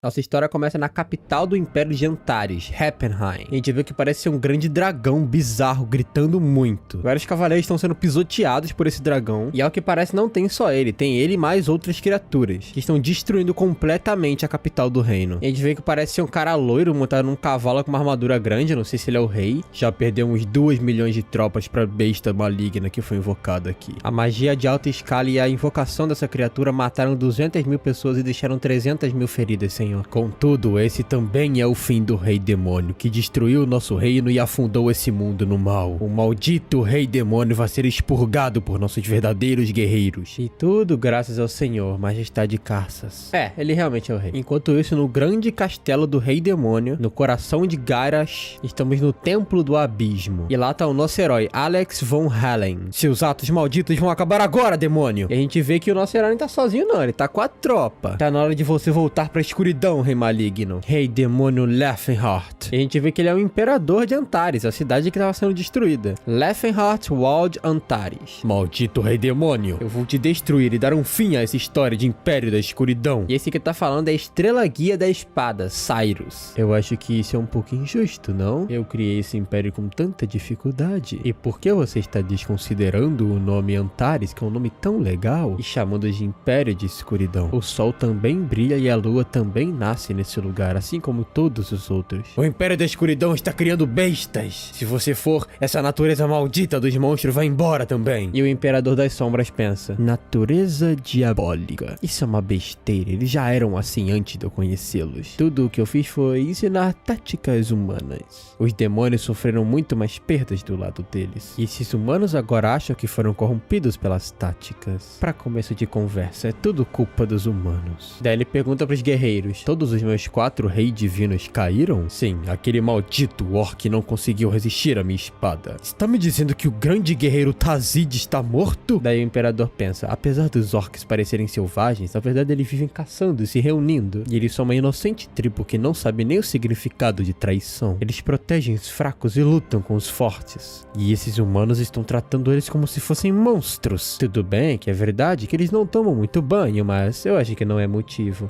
Nossa história começa na capital do Império de Antares, Heppenheim. A gente vê que parece ser um grande dragão bizarro, gritando muito. Vários cavaleiros estão sendo pisoteados por esse dragão. E ao que parece não tem só ele, tem ele e mais outras criaturas, que estão destruindo completamente a capital do reino. E a gente vê que parece ser um cara loiro, montado num cavalo com uma armadura grande, não sei se ele é o rei. Já perdeu uns 2 milhões de tropas pra besta maligna que foi invocada aqui. A magia de alta escala e a invocação dessa criatura mataram 200 mil pessoas e deixaram 300 mil feridas, senhor. Contudo, esse também é o fim do Rei Demônio, que destruiu nosso reino e afundou esse mundo no mal. O maldito Rei Demônio vai ser expurgado por nossos verdadeiros guerreiros. E tudo graças ao Senhor, Majestade Carsas. Ele realmente é o rei. Enquanto isso, no grande castelo do Rei Demônio, no coração de Gyrash, estamos no Templo do Abismo. E lá tá o nosso herói, Alex von Halen. Seus atos malditos vão acabar agora, demônio! E a gente vê que o nosso herói não tá sozinho não, ele tá com a tropa. Tá na hora de você voltar pra escuridão, Rei Maligno. Rei Demônio Leifenheart. E a gente vê que ele é o imperador de Antares, a cidade que estava sendo destruída. Leifenheart Wald Antares. Maldito Rei Demônio, eu vou te destruir e dar um fim a essa história de Império da Escuridão. E esse que tá falando é a Estrela Guia da Espada, Cyrus. Eu acho que isso é um pouco injusto, não? Eu criei esse império com tanta dificuldade. E por que você está desconsiderando o nome Antares, que é um nome tão legal, e chamando de Império de Escuridão? O sol também brilha e a lua também nasce nesse lugar, assim como todos os outros. O Império da Escuridão está criando bestas. Se você for, essa natureza maldita dos monstros vai embora também. E o Imperador das Sombras pensa: natureza diabólica. Isso é uma besteira, eles já eram assim antes de eu conhecê-los. Tudo o que eu fiz foi ensinar táticas humanas. Os demônios sofreram muito mais perdas do lado deles. E esses humanos agora acham que foram corrompidos pelas táticas. Para começo de conversa, é tudo culpa dos humanos. Daí ele pergunta pros guerreiros: todos os meus 4 reis divinos caíram? Sim, aquele maldito orc não conseguiu resistir à minha espada. Está me dizendo que o grande guerreiro Tazid está morto? Daí o imperador pensa: apesar dos orcs parecerem selvagens, na verdade eles vivem caçando e se reunindo. E eles são uma inocente tribo que não sabe nem o significado de traição. Eles protegem os fracos e lutam com os fortes. E esses humanos estão tratando eles como se fossem monstros. Tudo bem que é verdade que eles não tomam muito banho, mas eu acho que não é motivo.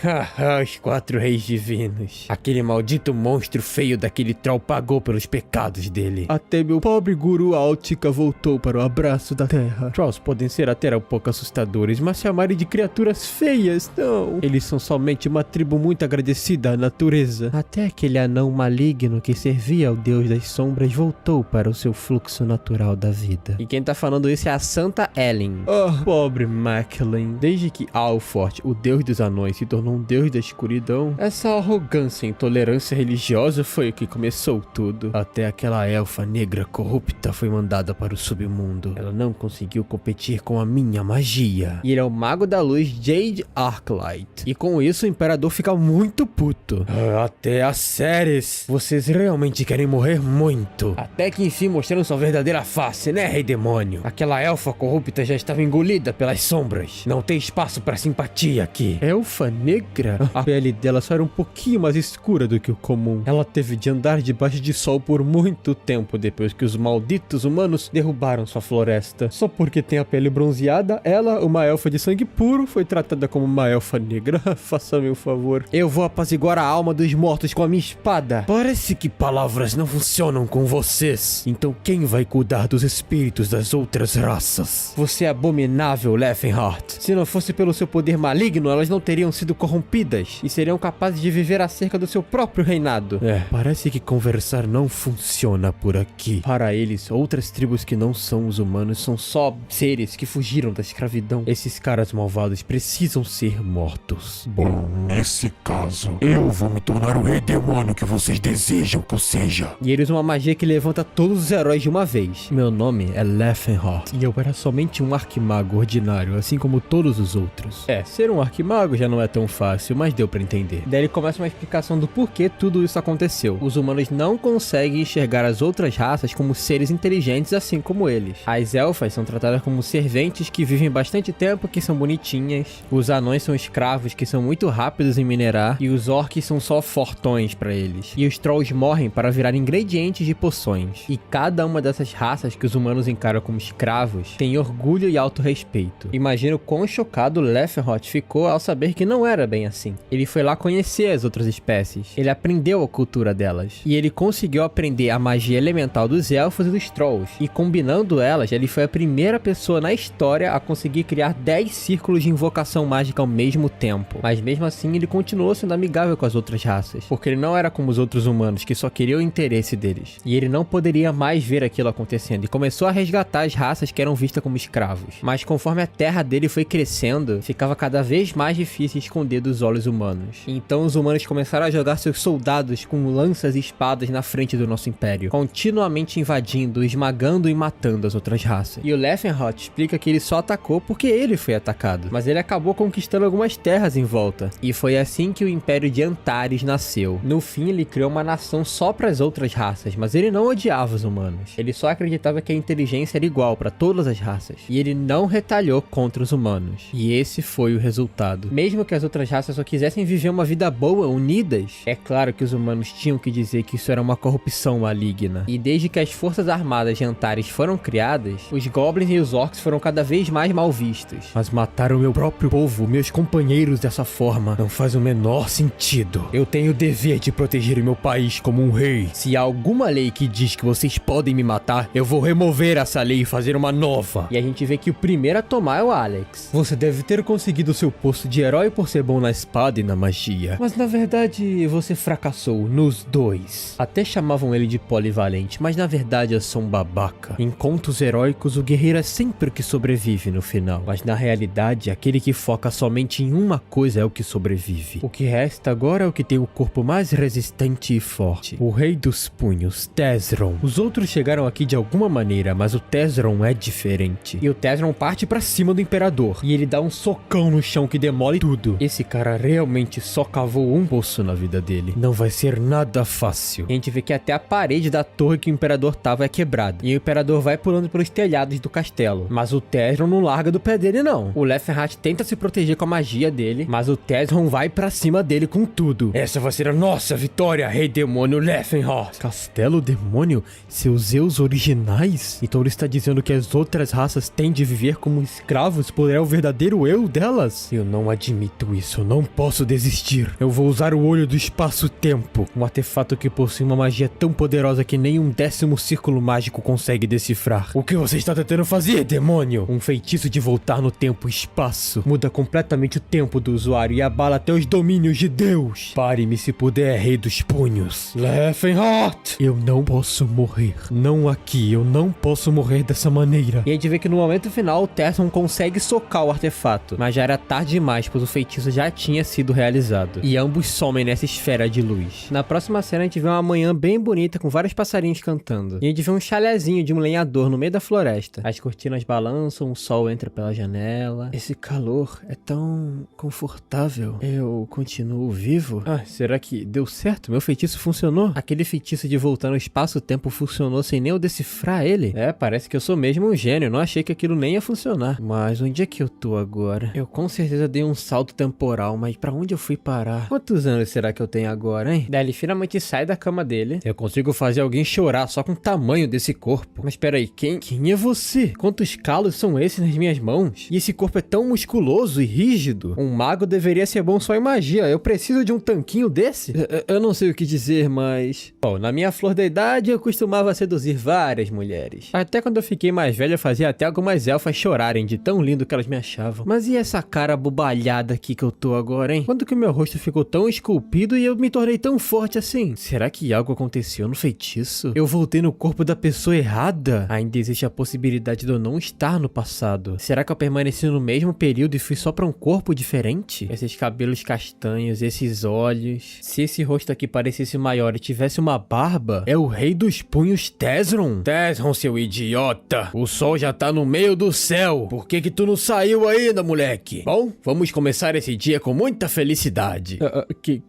Os 4 reis divinos. Aquele maldito monstro feio daquele troll pagou pelos pecados dele. Até meu pobre guru Altica voltou para o abraço da terra. Trolls podem ser até um pouco assustadores, mas chamarem de criaturas feias, não. Eles são somente uma tribo muito agradecida à natureza. Até aquele anão maligno que servia ao Deus das Sombras voltou para o seu fluxo natural da vida. E quem tá falando isso é a Santa Ellen. Pobre Macklin. Desde que Alfort, o Deus dos Anões, se tornou um Deus da Escuridão, essa arrogância e intolerância religiosa foi o que começou tudo. Até aquela elfa negra corrupta foi mandada para o submundo. Ela não conseguiu competir com a minha magia. E ele é o mago da luz Jade Arclight. E com isso o imperador fica muito puto. Até as séries. Vocês realmente querem morrer muito. Até que enfim mostraram sua verdadeira face, né, Rei Demônio? Aquela elfa corrupta já estava engolida pelas sombras. Não tem espaço para simpatia aqui. Elfa negra? A pele dela só era um pouquinho mais escura do que o comum. Ela teve de andar debaixo de sol por muito tempo depois que os malditos humanos derrubaram sua floresta. Só porque tem a pele bronzeada, ela, uma elfa de sangue puro, foi tratada como uma elfa negra. Faça-me o favor. Eu vou apaziguar a alma dos mortos com a minha espada. Parece que palavras não funcionam com vocês. Então quem vai cuidar dos espíritos das outras raças? Você é abominável, Leifenheart. Se não fosse pelo seu poder maligno, elas não teriam sido corrompidas e seriam capazes de viver acerca do seu próprio reinado. Parece que conversar não funciona por aqui. Para eles, outras tribos que não são os humanos são só seres que fugiram da escravidão. Esses caras malvados precisam ser mortos. Bom, nesse caso, eu vou me tornar o Rei Demônio que vocês desejam que eu seja. E eles uma magia que levanta todos os heróis de uma vez. Meu nome é Leifenheart e eu era somente um arquimago ordinário, assim como todos os outros. Ser um arquimago já não é tão fácil, mas deu pra entender. Daí ele começa uma explicação do porquê tudo isso aconteceu. Os humanos não conseguem enxergar as outras raças como seres inteligentes assim como eles. As elfas são tratadas como serventes que vivem bastante tempo, que são bonitinhas. Os anões são escravos que são muito rápidos em minerar. E os orcs são só fortões pra eles. E os trolls morrem para virar ingredientes de poções. E cada uma dessas raças que os humanos encaram como escravos tem orgulho e autorrespeito. Imagina o quão chocado Leifenheart ficou ao saber que não era bem assim. Ele foi foi lá conhecer as outras espécies. Ele aprendeu a cultura delas. E ele conseguiu aprender a magia elemental dos elfos e dos trolls. E combinando elas, ele foi a primeira pessoa na história a conseguir criar 10 círculos de invocação mágica ao mesmo tempo. Mas mesmo assim, ele continuou sendo amigável com as outras raças. Porque ele não era como os outros humanos, que só queriam o interesse deles. E ele não poderia mais ver aquilo acontecendo. E começou a resgatar as raças que eram vistas como escravos. Mas conforme a terra dele foi crescendo, ficava cada vez mais difícil esconder dos olhos humanos. Então os humanos começaram a jogar seus soldados com lanças e espadas na frente do nosso império, continuamente invadindo, esmagando e matando as outras raças. E o Leafenhott explica que ele só atacou porque ele foi atacado, mas ele acabou conquistando algumas terras em volta. E foi assim que o Império de Antares nasceu. No fim, ele criou uma nação só para as outras raças, mas ele não odiava os humanos. Ele só acreditava que a inteligência era igual para todas as raças. E ele não retalhou contra os humanos. E esse foi o resultado. Mesmo que as outras raças só quisessem viver uma vida boa, unidas, é claro que os humanos tinham que dizer que isso era uma corrupção maligna. E desde que as forças armadas de Antares foram criadas, os goblins e os orcs foram cada vez mais mal vistos. Mas matar o meu próprio povo, meus companheiros dessa forma, não faz o menor sentido. Eu tenho o dever de proteger o meu país como um rei. Se há alguma lei que diz que vocês podem me matar, eu vou remover essa lei e fazer uma nova. E a gente vê que o primeiro a tomar é o Alex. Você deve ter conseguido seu posto de herói por ser bom na espada e na magia. Mas na verdade, você fracassou nos dois. Até chamavam ele de polivalente, mas na verdade eu sou um babaca. Em contos heróicos, o guerreiro é sempre o que sobrevive no final. Mas na realidade, aquele que foca somente em uma coisa é o que sobrevive. O que resta agora é o que tem o corpo mais resistente e forte. O Rei dos Punhos, Tesron. Os outros chegaram aqui de alguma maneira, mas o Tesron é diferente. E o Tesron parte pra cima do Imperador. E ele dá um socão no chão que demole tudo. Esse cara realmente só cavou um poço na vida dele. Não vai ser nada fácil. A gente vê que até a parede da torre que o Imperador tava é quebrada. E o Imperador vai pulando pelos telhados do castelo. Mas o Tesron não larga do pé dele não. O Leafenhott tenta se proteger com a magia dele, mas o Tesron vai pra cima dele com tudo. Essa vai ser a nossa vitória, Rei Demônio Leafenhott. Castelo Demônio? Seus Zeus originais? Então ele está dizendo que as outras raças têm de viver como escravos por é o verdadeiro eu delas? Eu não admito isso, eu não posso desistir. Eu vou usar o olho do espaço-tempo, um artefato que possui uma magia tão poderosa que nem um 10º círculo mágico consegue decifrar. O que você está tentando fazer, demônio? Um feitiço de voltar no tempo e espaço. Muda completamente o tempo do usuário e abala até os domínios de Deus. Pare-me se puder, Rei dos Punhos. Leafenhott! Eu não posso morrer. Não aqui, eu não posso morrer dessa maneira. E a gente vê que no momento final o Tesson consegue socar o artefato, mas já era tarde demais, pois o feitiço já tinha sido realizado. E ambos somem nessa esfera de luz. Na próxima cena a gente vê uma manhã bem bonita com vários passarinhos cantando. E a gente vê um chalezinho de um lenhador no meio da floresta. As cortinas balançam, o sol entra pela janela. Esse calor é tão confortável. Eu continuo vivo? Ah, será que deu certo? Meu feitiço funcionou? Aquele feitiço de voltar no espaço-tempo funcionou sem nem eu decifrar ele? É, parece que eu sou mesmo um gênio. Não achei que aquilo nem ia funcionar. Mas onde é que eu tô agora? Eu com certeza dei um salto temporal, mas pra onde eu fui parar? Quantos anos será que eu tenho agora, hein? Daí ele finalmente sai da cama dele. Eu consigo fazer alguém chorar só com o tamanho desse corpo. Mas peraí, quem é você? Quantos calos são esses nas minhas mãos? E esse corpo é tão musculoso e rígido? Um mago deveria ser bom só em magia. Eu preciso de um tanquinho desse? Eu não sei o que dizer, mas... Bom, na minha flor da idade eu costumava seduzir várias mulheres. Até quando eu fiquei mais velho eu fazia até algumas elfas chorarem de tão lindo que elas me achavam. Mas e essa cara abobalhada aqui que eu tô agora, hein? Quando que o meu rosto ficou tão esculpido e eu me tornei tão forte assim? Será que algo aconteceu no feitiço? Eu voltei no corpo da pessoa errada? Ainda existe a possibilidade de eu não estar no passado. Será que eu permaneci no mesmo período e fui só pra um corpo diferente? Esses cabelos castanhos, esses olhos... Se esse rosto aqui parecesse maior e tivesse uma barba, é o Rei dos Punhos Tesron? Tesron, seu idiota! O sol já tá no meio do céu! Por que tu não saiu ainda, moleque? Bom, vamos começar esse dia com muita felicidade.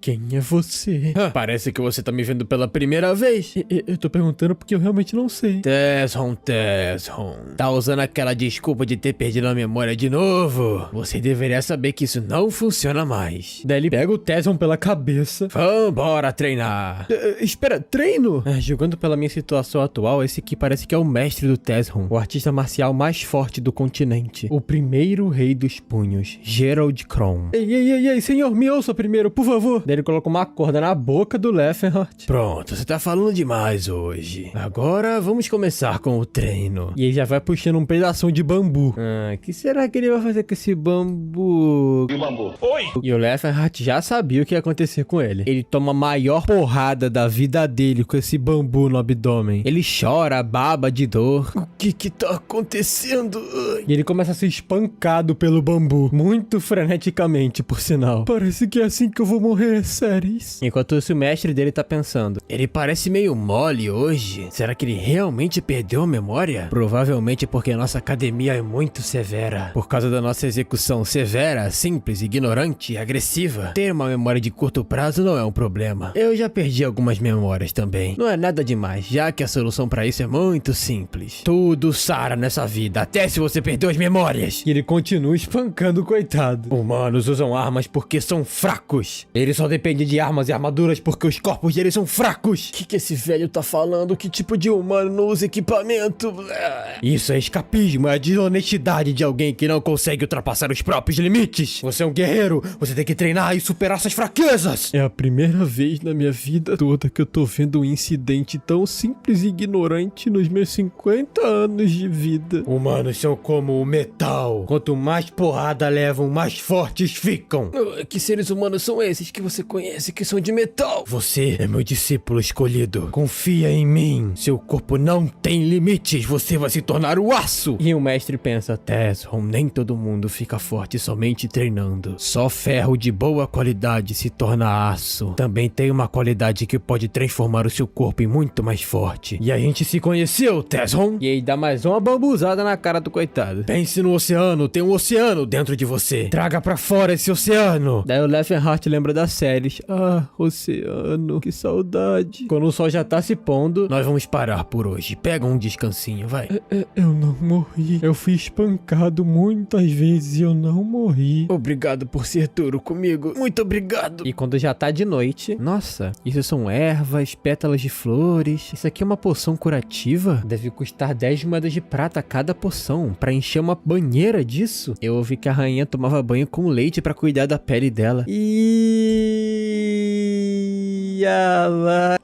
Quem é você? Parece que você tá me vendo pela primeira vez. Eu tô perguntando porque eu realmente não sei. Tesron. Tá usando aquela desculpa de ter perdido a memória de novo? Você deveria saber que isso não funciona mais. Daí ele pega o Tesron pela cabeça. Vambora treinar. Espera, treino? Julgando pela minha situação atual, esse aqui parece que é o mestre do Tesron, o artista marcial mais forte do continente. O primeiro Rei dos Punhos, Gerald Kron. Ei, senhor, me ouça primeiro, por favor. Daí ele coloca uma corda na boca do Leffenhart. Pronto, você tá falando demais hoje. Agora vamos começar com o treino. E ele já vai puxando um pedaço de bambu. O que será que ele vai fazer com esse bambu? E o bambu? Oi! E o Leffenhart já sabia o que ia acontecer com ele. Ele toma a maior porrada da vida dele com esse bambu no abdômen. Ele chora, baba de dor. O que tá acontecendo? E ele começa a ser espancado pelo bambu. Muito freneticamente, por sinal. Parece que é assim que eu vou morrer, séries. Enquanto isso, o mestre dele tá pensando. Ele parece meio mole hoje. Será que ele realmente perdeu a memória? Provavelmente porque a nossa academia é muito severa. Por causa da nossa execução severa, simples, ignorante e agressiva, ter uma memória de curto prazo não é um problema. Eu já perdi algumas memórias também. Não é nada demais, já que a solução pra isso é muito simples. Tudo sara nessa vida, até se você perdeu as memórias. E ele continua espancando o coitado. Humanos usam armas porque são fracos. Eles só dependem de armas e armaduras porque os corpos deles são fracos. O que esse velho tá falando? Que tipo de humano não usa equipamento? Isso é escapismo, é a desonestidade de alguém que não consegue ultrapassar os próprios limites. Você é um guerreiro, você tem que treinar e superar suas fraquezas. É a primeira vez na minha vida toda que eu tô vendo um incidente tão simples e ignorante nos meus 50 anos de vida. Humanos são como o metal. Quanto mais porrada levam, mais fortes ficam. Que seres humanos são esses que você conhece que são de metal? Você é meu discípulo escolhido. Confia em mim. Seu corpo não tem limites. Você vai se tornar o aço. E o mestre pensa, Tezron, nem todo mundo fica forte somente treinando. Só ferro de boa qualidade se torna aço. Também tem uma qualidade que pode transformar o seu corpo em muito mais forte. E a gente se conheceu, Tezron. E aí dá mais uma bambuzada na cara do coitado. Pense no oceano, tem um oceano dentro de você. Traga pra fora esse oceano. Daí o Leffenhart lembra das séries. Ah, oceano, que saudade. Quando o sol já tá se pondo, nós vamos parar por hoje. Pega um descansinho, vai. Eu não morri. Eu fui espancado muitas vezes e eu não morri. Obrigado por ser duro comigo. Muito obrigado. E quando já tá de noite, nossa, isso são ervas, pétalas de flores. Isso aqui é uma poção curativa? Deve custar 10 moedas de prata cada poção. Pra encher uma banheira disso? Eu ouvi que a rainha tomava banho com leite pra cuidar da pele dela.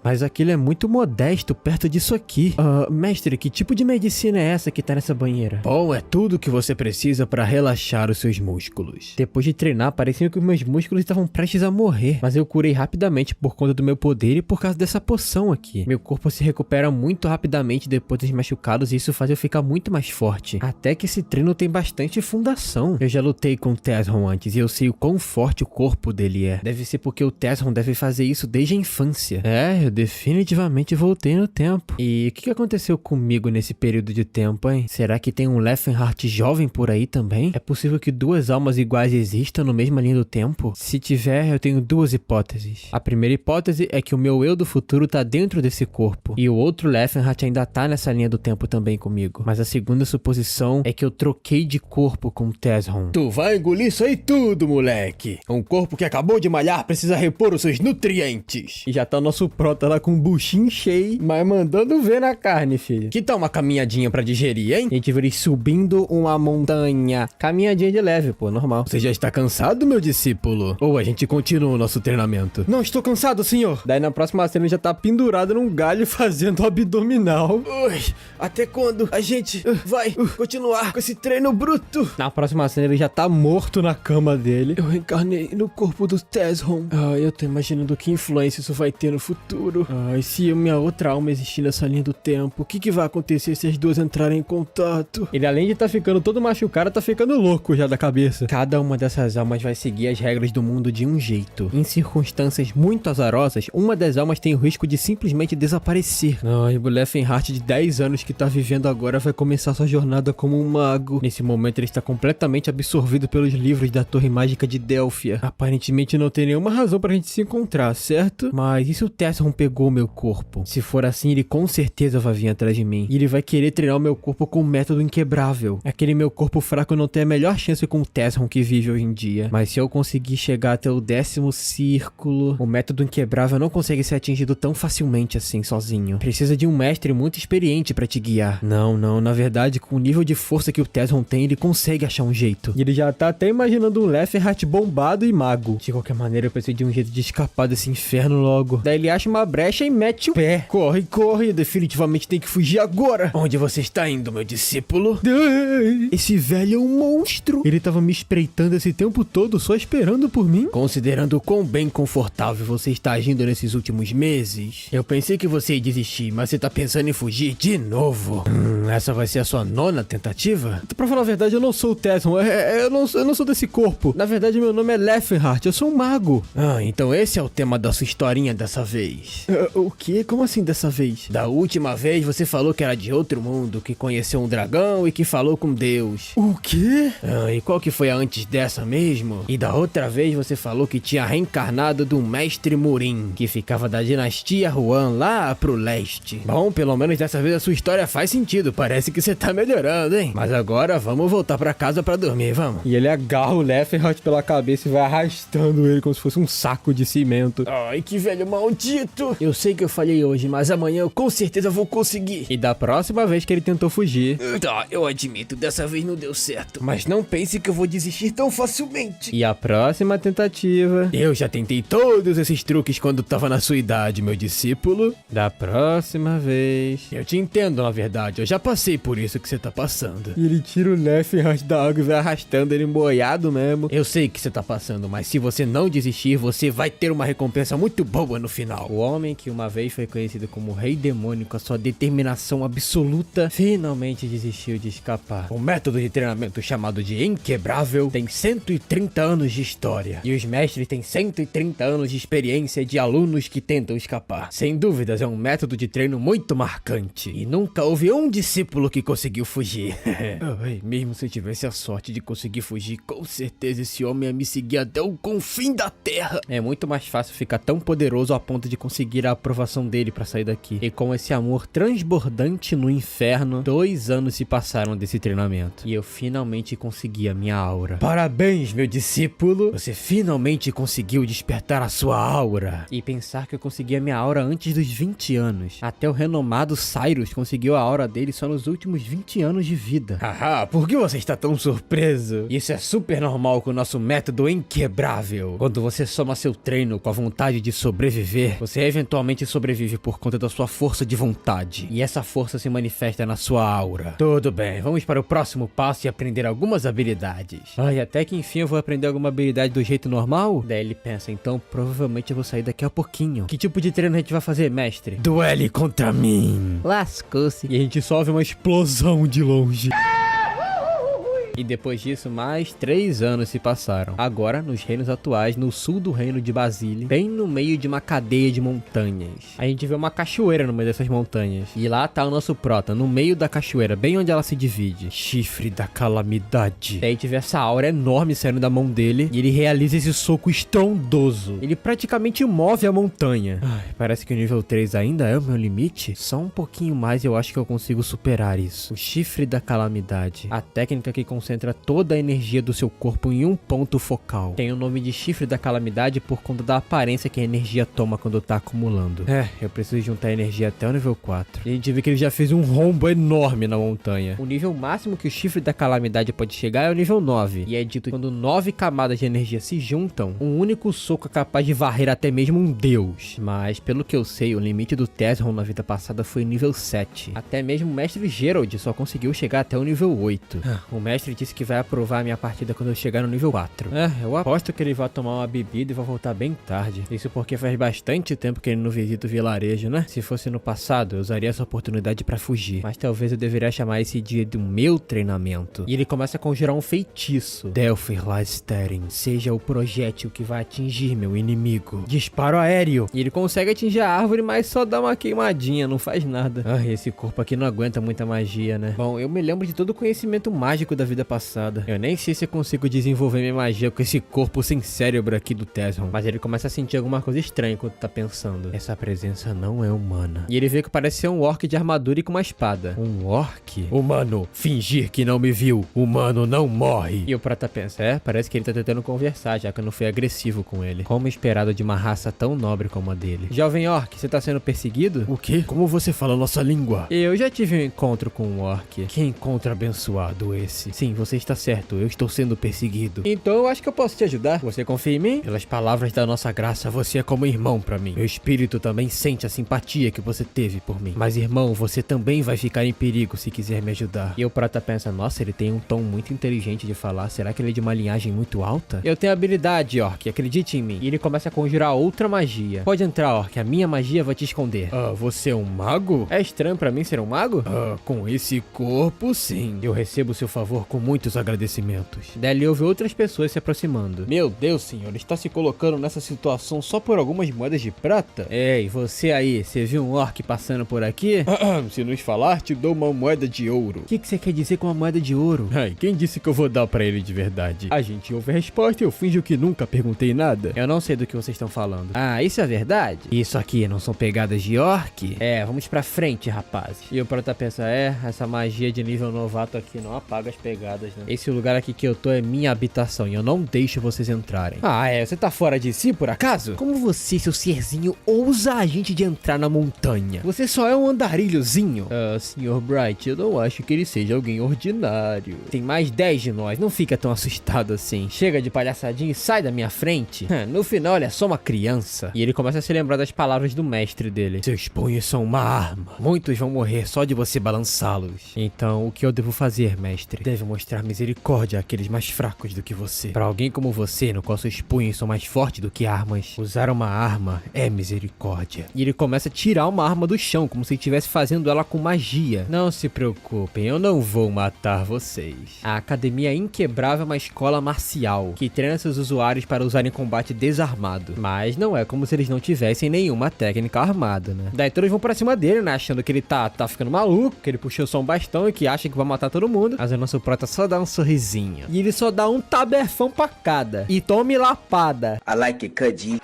Mas aquilo é muito modesto perto disso aqui. Mestre, que tipo de medicina é essa que tá nessa banheira? Bom, é tudo que você precisa pra relaxar os seus músculos. Depois de treinar, parecia que os meus músculos estavam prestes a morrer. Mas eu curei rapidamente por conta do meu poder e por causa dessa poção aqui. Meu corpo se recupera muito rapidamente depois dos machucados e isso faz eu ficar muito mais forte. Até que esse treino tem bastante fundação. Eu já lutei com o Tezron antes e eu sei o quão forte o corpo dele é. Deve ser porque o Tezron deve fazer isso desde a infância. Eu definitivamente voltei no tempo. E o que aconteceu comigo nesse período de tempo, hein? Será que tem um Leffenhart jovem por aí também? É possível que duas almas iguais existam no mesma linha do tempo? Se tiver, eu tenho duas hipóteses. A primeira hipótese é que o meu eu do futuro tá dentro desse corpo. E o outro Leffenhart ainda tá nessa linha do tempo também comigo. Mas a segunda suposição é que eu troquei de corpo com o Tezron. Tu vai engolir isso aí tudo, moleque. Um corpo que acabou de malhar precisa repor os seus nutrientes. E já tá o nosso prota lá com o buchinho cheio, mas mandando ver na carne, filho. Que tal uma caminhadinha pra digerir, hein? A gente veio subindo uma montanha. Caminhadinha de leve, pô, normal. Você já está cansado, meu discípulo? Ou a gente continua o nosso treinamento? Não estou cansado, senhor. Daí na próxima cena ele já tá pendurado num galho fazendo abdominal. Ui, até quando a gente vai continuar com esse treino bruto? Na próxima cena ele já tá morto na cama dele. Eu reencarnei no corpo do Tezron. Eu tô imaginando que influência isso vai ter no futuro. E se minha outra alma existir nessa linha do tempo, o que vai acontecer se as duas entrarem em contato? Ele, além de tá ficando todo machucado, tá ficando louco já da cabeça. Cada uma dessas almas vai seguir as regras do mundo de um jeito. Em circunstâncias muito azarosas, uma das almas tem o risco de simplesmente desaparecer. E o Leffenhart de 10 anos que tá vivendo agora vai começar sua jornada como um mago. Nesse momento ele está completamente absorvido pelos livros da Torre Mágica de Delphia. Aparentemente não tem nenhuma razão pra gente se encontrar, certo? Mas e se o Tezron pegou pegou meu corpo. Se for assim, ele com certeza vai vir atrás de mim. E ele vai querer treinar o meu corpo com um método inquebrável. Aquele meu corpo fraco não tem a melhor chance com o Tessron que vive hoje em dia. Mas se eu conseguir chegar até o 10º círculo, o método inquebrável não consegue ser atingido tão facilmente assim, sozinho. Precisa de um mestre muito experiente pra te guiar. Não, na verdade, com o nível de força que o Tessron tem, ele consegue achar um jeito. E ele já tá até imaginando um Leffenheart bombado e mago. De qualquer maneira, eu preciso de um jeito de escapar desse inferno logo. Daí ele acha uma brecha e mete o pé. Corre, definitivamente tem que fugir agora. Onde você está indo, meu discípulo? Esse velho é um monstro. Ele tava me espreitando esse tempo todo, só esperando por mim. Considerando o quão bem confortável você está agindo nesses últimos meses, eu pensei que você ia desistir, mas você tá pensando em fugir de novo. Essa vai ser a sua 9ª tentativa? Pra falar a verdade, eu não sou o Tessron. Eu não sou desse corpo. Na verdade, meu nome é Leffenheart. Eu sou um mago. Então esse é o tema da sua historinha dessa vez. O quê? Como assim dessa vez? Da última vez você falou que era de outro mundo, que conheceu um dragão e que falou com Deus. O quê? E qual que foi a antes dessa mesmo? E da outra vez você falou que tinha reencarnado do Mestre Murim, que ficava da dinastia Huan lá pro leste. Bom, pelo menos dessa vez a sua história faz sentido. Parece que você tá melhorando, hein? Mas agora vamos voltar pra casa pra dormir, vamos. E ele agarra o Leffenheart pela cabeça e vai arrastando ele como se fosse um saco de cimento. Ai, que velho maldito! Eu sei que eu falhei hoje, mas amanhã eu com certeza vou conseguir. E da próxima vez que ele tentou fugir... Tá, eu admito, dessa vez não deu certo. Mas não pense que eu vou desistir tão facilmente. E a próxima tentativa... Eu já tentei todos esses truques quando tava na sua idade, meu discípulo. Da próxima vez... Eu te entendo, na verdade. Eu já passei por isso que você tá passando. E ele tira o Leffenheart da água e vai arrastando ele emboiado mesmo. Eu sei que você tá passando, mas se você não desistir, você vai ter uma recompensa muito boa no final. O homem que uma vez foi conhecido como Rei Demônio, com a sua determinação absoluta, finalmente desistiu de escapar. O método de treinamento chamado de Inquebrável tem 130 anos de história. E os mestres têm 130 anos de experiência de alunos que tentam escapar. Sem dúvidas, é um método de treino muito marcante. E nunca houve um discípulo que conseguiu fugir. Mesmo se eu tivesse a sorte de conseguir fugir, com certeza esse homem ia me seguir até o confim da terra. É muito mais fácil ficar tão poderoso a ponto de conseguir a aprovação dele pra sair daqui. E com esse amor transbordante no inferno, 2 anos se passaram desse treinamento. E eu finalmente consegui a minha aura. Parabéns, meu discípulo! Você finalmente conseguiu despertar a sua aura. E pensar que eu consegui a minha aura antes dos 20 anos. Até o renomado Cyrus conseguiu a aura dele só nos últimos 20 anos de vida. Haha, por que você está tão surpreso? Isso é super normal com o nosso método inquebrável. Quando você soma seu treino com a vontade de sobreviver, você eventualmente sobrevive por conta da sua força de vontade. E essa força se manifesta na sua aura. Tudo bem, vamos para o próximo passo e aprender algumas habilidades. Até que enfim eu vou aprender alguma habilidade do jeito normal? Daí ele pensa, então provavelmente eu vou sair daqui a pouquinho. Que tipo de treino a gente vai fazer, mestre? Duele contra mim. Lascou-se. E a gente só vê uma explosão de longe. E depois disso, mais 3 anos se passaram. Agora, nos reinos atuais, no sul do reino de Basile, bem no meio de uma cadeia de montanhas. A gente vê uma cachoeira no meio dessas montanhas. E lá tá o nosso prota, no meio da cachoeira, bem onde ela se divide. Chifre da calamidade. Daí a gente vê essa aura enorme saindo da mão dele. E ele realiza esse soco estrondoso. Ele praticamente move a montanha. Parece que o nível 3 ainda é o meu limite. Só um pouquinho mais e eu acho que eu consigo superar isso. O chifre da calamidade. A técnica que concentra toda a energia do seu corpo em um ponto focal. Tem o nome de chifre da calamidade por conta da aparência que a energia toma quando tá acumulando. Eu preciso juntar energia até o nível 4. E a gente vê que ele já fez um rombo enorme na montanha. O nível máximo que o chifre da calamidade pode chegar é o nível 9. E é dito que quando 9 camadas de energia se juntam, um único soco é capaz de varrer até mesmo um deus. Mas, pelo que eu sei, o limite do Tessron na vida passada foi o nível 7. Até mesmo o mestre Gerald só conseguiu chegar até o nível 8. O mestre disse que vai aprovar a minha partida quando eu chegar no nível 4. Eu aposto que ele vai tomar uma bebida e vai voltar bem tarde. Isso porque faz bastante tempo que ele não visita o vilarejo, né? Se fosse no passado, eu usaria essa oportunidade pra fugir. Mas talvez eu deveria chamar esse dia do meu treinamento. E ele começa a conjurar um feitiço. Delphir Lasteren, seja o projétil que vai atingir meu inimigo. Disparo aéreo. E ele consegue atingir a árvore, mas só dá uma queimadinha, não faz nada. Esse corpo aqui não aguenta muita magia, né? Bom, eu me lembro de todo o conhecimento mágico da vida passada. Eu nem sei se eu consigo desenvolver minha magia com esse corpo sem cérebro aqui do Tesron. Mas ele começa a sentir alguma coisa estranha enquanto tá pensando. Essa presença não é humana. E ele vê que parece ser um orc de armadura e com uma espada. Um orc? Humano, fingir que não me viu. Humano não morre. E o prata pensa, parece que ele tá tentando conversar, já que eu não fui agressivo com ele. Como esperado de uma raça tão nobre como a dele. Jovem orc, você tá sendo perseguido? O quê? Como você fala nossa língua? Eu já tive um encontro com um orc. Que encontro abençoado esse. Sim, você está certo, eu estou sendo perseguido. Então eu acho que eu posso te ajudar. Você confia em mim? Pelas palavras da nossa graça, você é como irmão pra mim. Meu espírito também sente a simpatia que você teve por mim. Mas irmão, você também vai ficar em perigo se quiser me ajudar. E o prata pensa, nossa, ele tem um tom muito inteligente de falar. Será que ele é de uma linhagem muito alta? Eu tenho habilidade, orc, acredite em mim. E ele começa a conjurar outra magia. Pode entrar, orc, a minha magia vai te esconder. Você é um mago? É estranho pra mim ser um mago? Com esse corpo, sim. Eu recebo seu favor com muitos agradecimentos. Dali houve outras pessoas se aproximando. Meu Deus, senhor, está se colocando nessa situação só por algumas moedas de prata? Ei, você aí, você viu um orc passando por aqui? Se nos falar, te dou uma moeda de ouro. O que você quer dizer com uma moeda de ouro? Ai, quem disse que eu vou dar pra ele de verdade? A gente ouve a resposta e eu finjo que nunca perguntei nada. Eu não sei do que vocês estão falando. Ah, isso é verdade? Isso aqui não são pegadas de orc? Vamos pra frente, rapazes. E o prata pensa, essa magia de nível novato aqui não apaga as pegadas, né? Esse lugar aqui que eu tô é minha habitação e eu não deixo vocês entrarem. Você tá fora de si, por acaso? Como você, seu serzinho, ousa a gente de entrar na montanha? Você só é um andarilhozinho. Senhor Bright, eu não acho que ele seja alguém ordinário. Tem mais 10 de nós, não fica tão assustado assim. Chega de palhaçadinha e sai da minha frente. No final, ele é só uma criança. E ele começa a se lembrar das palavras do mestre dele. Seus punhos são uma arma. Muitos vão morrer só de você balançá-los. Então, o que eu devo fazer, mestre? Deve mostrar misericórdia àqueles mais fracos do que você. Pra alguém como você, no qual seus punhos são mais fortes do que armas, usar uma arma é misericórdia. E ele começa a tirar uma arma do chão, como se estivesse fazendo ela com magia. Não se preocupem, eu não vou matar vocês. A Academia Inquebrável é uma escola marcial, que treina seus usuários para usar em combate desarmado. Mas não é como se eles não tivessem nenhuma técnica armada, né? Daí todos vão pra cima dele, né? Achando que ele tá ficando maluco, que ele puxou só um bastão e que acha que vai matar todo mundo. Mas o nosso prota só dá um sorrisinho. E ele só dá um taberfão pra cada. E tome lapada. I like it, cudgy.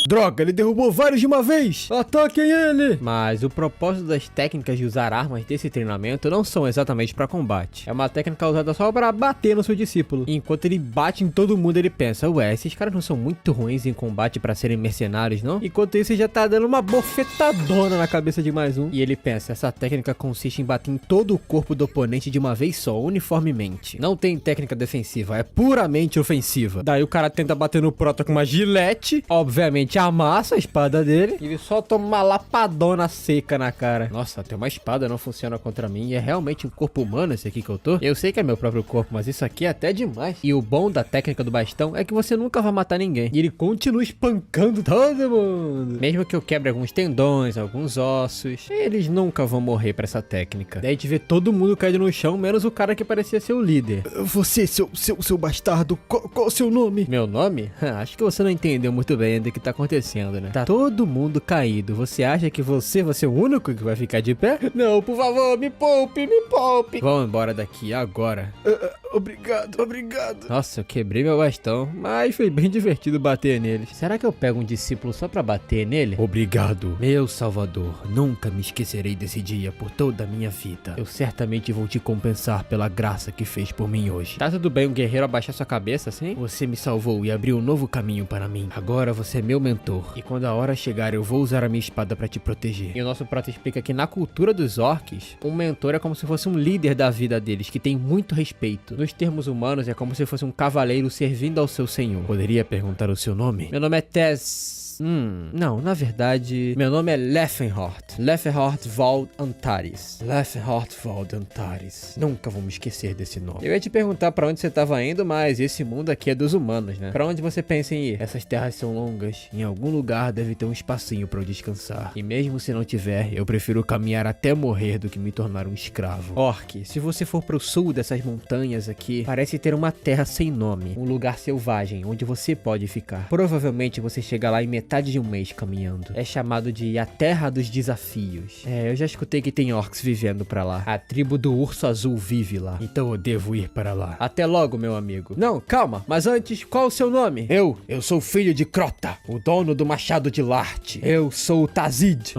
Droga, ele derrubou vários de uma vez! Ataquem ele! Mas o propósito das técnicas de usar armas desse treinamento não são exatamente para combate. É uma técnica usada só para bater no seu discípulo. E enquanto ele bate em todo mundo, ele pensa, esses caras não são muito ruins em combate para serem mercenários, não? Enquanto isso, ele já tá dando uma bofetadona na cabeça de mais um. E ele pensa, essa técnica consiste em bater em todo o corpo do oponente de uma vez só, uniformemente. Não tem técnica defensiva, é puramente ofensiva. Daí o cara tenta bater no prota com uma gilete, obviamente amassa a espada dele e ele só toma uma lapadona seca na cara. Nossa, até uma espada não funciona contra mim e é realmente um corpo humano esse aqui que eu tô. Eu sei que é meu próprio corpo, mas isso aqui é até demais. E o bom da técnica do bastão é que você nunca vai matar ninguém. E ele continua espancando todo mundo. Mesmo que eu quebre alguns tendões, alguns ossos, eles nunca vão morrer pra essa técnica. Daí a gente vê todo mundo caído no chão, menos o cara que parecia ser o líder. Você, seu bastardo, qual o seu nome? Meu nome? Acho que você não entendeu muito bem do que tá acontecendo, né? Tá todo mundo caído. Você acha que você vai ser o único que vai ficar de pé? Não, por favor, me poupe, me poupe. Vamos embora daqui agora. Obrigado. Nossa, eu quebrei meu bastão, mas foi bem divertido bater neles. Será que eu pego um discípulo só pra bater nele? Obrigado. Meu salvador, nunca me esquecerei desse dia por toda a minha vida. Eu certamente vou te compensar pela graça que fez por mim hoje. Tá tudo bem um guerreiro abaixar sua cabeça assim? Você me salvou e abriu um novo caminho para mim. Agora você é meu mentor. E quando a hora chegar, eu vou usar a minha espada pra te proteger. E o nosso prata explica que na cultura dos orcs, um mentor é como se fosse um líder da vida deles, que tem muito respeito. Nos termos humanos, é como se fosse um cavaleiro servindo ao seu senhor. Poderia perguntar o seu nome? Meu nome é Tess... Não, na verdade, meu nome é Leffenhort. Leffenhort Vald Antares. Leffenhort Vald Antares. Nunca vou me esquecer desse nome. Eu ia te perguntar pra onde você tava indo, mas esse mundo aqui é dos humanos, né? Pra onde você pensa em ir? Essas terras são longas. Em algum lugar deve ter um espacinho pra eu descansar. E mesmo se não tiver, eu prefiro caminhar até morrer do que me tornar um escravo. Orc, se você for pro sul dessas montanhas aqui, parece ter uma terra sem nome. Um lugar selvagem, onde você pode ficar. Provavelmente você chega lá em metade de um mês caminhando. É chamado de a Terra dos Desafios. desafios. Eu já escutei que tem orcs vivendo pra lá. A tribo do Urso Azul vive lá. Então eu devo ir para lá. Até logo, meu amigo. Não, calma, mas antes, qual o seu nome? Eu sou filho de Crota, o dono do machado de Larte. Eu sou o Tazid.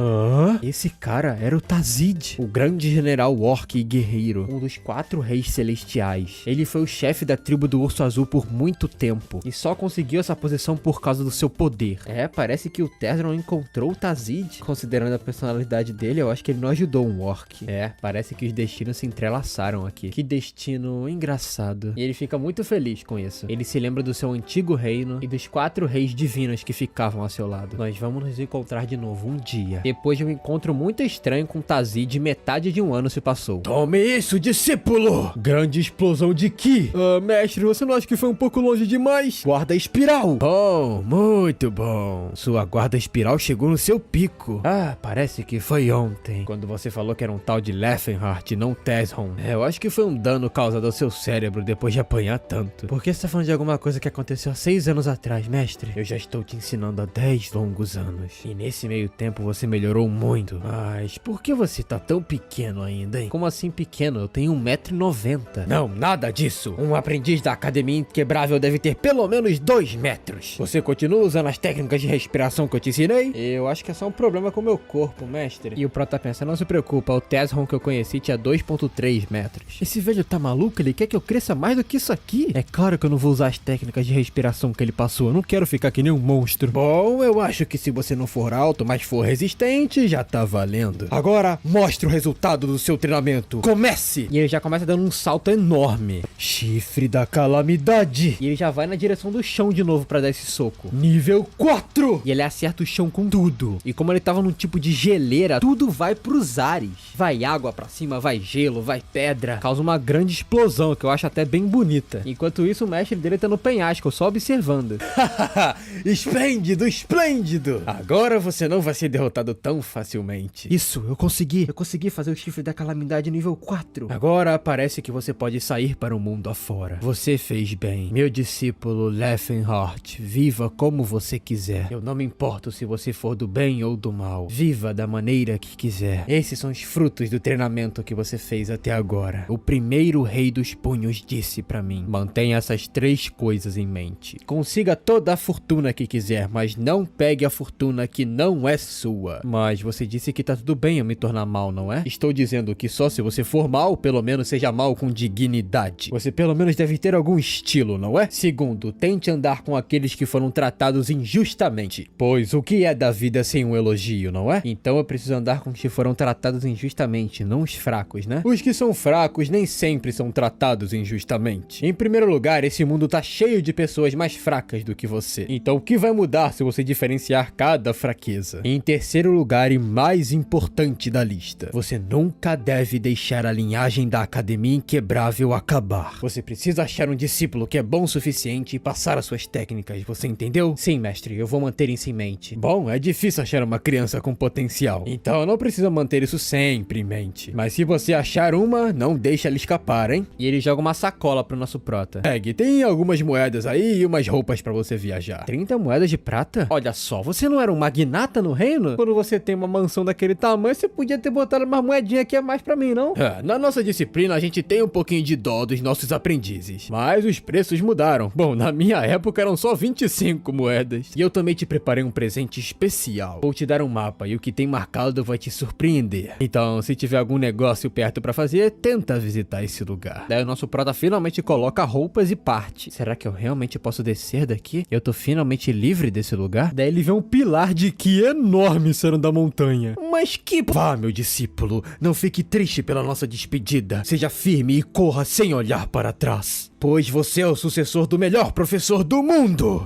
Esse cara era o Tazid, o grande general orc e guerreiro, um dos 4 reis celestiais. Ele foi o chefe da tribo do Urso Azul por muito tempo e só conseguiu essa posição por causa do seu poder. Parece que o Tezron encontrou o Tazid. Considerando a personalidade dele, eu acho que ele não ajudou um orc. Parece que os destinos se entrelaçaram aqui. Que destino engraçado. E ele fica muito feliz com isso. Ele se lembra do seu antigo reino e dos 4 reis divinos que ficavam ao seu lado. Nós vamos nos encontrar de novo um dia. Depois de um encontro muito estranho com Tazid, metade de um ano se passou. Tome isso, discípulo! Grande explosão de Ki! Mestre, você não acha que foi um pouco longe demais? Guarda espiral! Bom, muito bom. Sua guarda espiral chegou no seu pico. Parece que foi ontem, quando você falou que era um tal de Leffenhart e não Tezron. Eu acho que foi um dano causado ao seu cérebro depois de apanhar tanto. Por que você tá falando de alguma coisa que aconteceu há 6 anos atrás, mestre? Eu já estou te ensinando há 10 longos anos. E nesse meio tempo você melhorou muito. Mas por que você tá tão pequeno ainda, hein? Como assim pequeno? Eu tenho 1,90 m. Não, nada disso. Um aprendiz da Academia Inquebrável deve ter pelo menos 2 metros. Você continua usando as técnicas de respiração que eu te ensinei? Eu acho que é só um problema com o meu corpo, mestre. E o Prota pensa, não se preocupa, o Tezron que eu conheci tinha 2,3 metros. Esse velho tá maluco? Ele quer que eu cresça mais do que isso aqui? É claro que eu não vou usar as técnicas de respiração que ele passou. Eu não quero ficar que nem um monstro. Bom, eu acho que se você não for alto, mas for resistente, já tá valendo. Agora, mostre o resultado do seu treinamento. Comece! E ele já começa dando um salto enorme. Chifre da calamidade. E ele já vai na direção do chão de novo pra dar esse soco. Nível 4! E ele acerta o chão com tudo. E como ele tava num tipo de geleira, tudo vai pros ares. Vai água pra cima, vai gelo, vai pedra. Causa uma grande explosão, que eu acho até bem bonita. Enquanto isso, o mestre dele tá no penhasco, só observando. Esplêndido, esplêndido! Agora você não vai ser derrotado tão facilmente. Isso, eu consegui. Eu consegui fazer o chifre da calamidade nível 4. Agora parece que você pode sair para o mundo afora. Você fez bem. Meu discípulo Leffenhart, viva como você quiser. Eu não me importo se você for do bem ou do mal. Viva da maneira que quiser. Esses são os frutos do treinamento que você fez até agora. O primeiro rei dos punhos disse pra mim: mantenha essas 3 coisas em mente. Consiga toda a fortuna que quiser, mas não pegue a fortuna que não é sua. Mas você disse que tá tudo bem eu me tornar mal, não é? Estou dizendo que só se você for mal, pelo menos seja mal com dignidade. Você pelo menos deve ter algum estilo, não é? Segundo, tente andar com aqueles que foram tratados injustamente. Pois o que é da vida sem um elogio, não é? Então eu preciso andar com os que foram tratados injustamente, não os fracos, né? Os que são fracos nem sempre são tratados injustamente. Em primeiro lugar, esse mundo tá cheio de pessoas mais fracas do que você. Então o que vai mudar se você diferenciar cada fraqueza? Em terceiro lugar e mais importante da lista, você nunca deve deixar a linhagem da Academia Inquebrável acabar. Você precisa achar um discípulo que é bom o suficiente e passar as suas técnicas, você entendeu? Sim, mestre, eu vou manter isso em mente. Bom, é difícil achar uma criança com potencial, então não precisa manter isso sempre em mente. Mas se você achar uma, não deixa ela escapar, hein? E ele joga uma sacola pro nosso prota. Pegue, tem algumas moedas aí e umas roupas pra você viajar. 30 moedas de prata? Olha só, você não era um magnata no reino? Quando você tem uma mansão daquele tamanho, você podia ter botado uma moedinha aqui a mais pra mim, não? Na nossa disciplina, a gente tem um pouquinho de dó dos nossos aprendizes. Mas os preços mudaram. Bom, na minha época eram só 25 moedas. E eu também te preparei um presente especial. Vou te dar um mapa e o que tem marcado vai te surpreender. Então, se tiver algum negócio perto pra fazer, tenta visitar esse lugar. Daí o nosso prota finalmente coloca roupas e parte. Será que eu realmente posso descer daqui? Eu tô finalmente livre desse lugar? Daí ele vê um pilar de Ki enorme saindo da montanha. Mas que... Vá, meu discípulo, não fique triste pela nossa despedida. Seja firme e corra sem olhar para trás, pois você é o sucessor do melhor professor do mundo.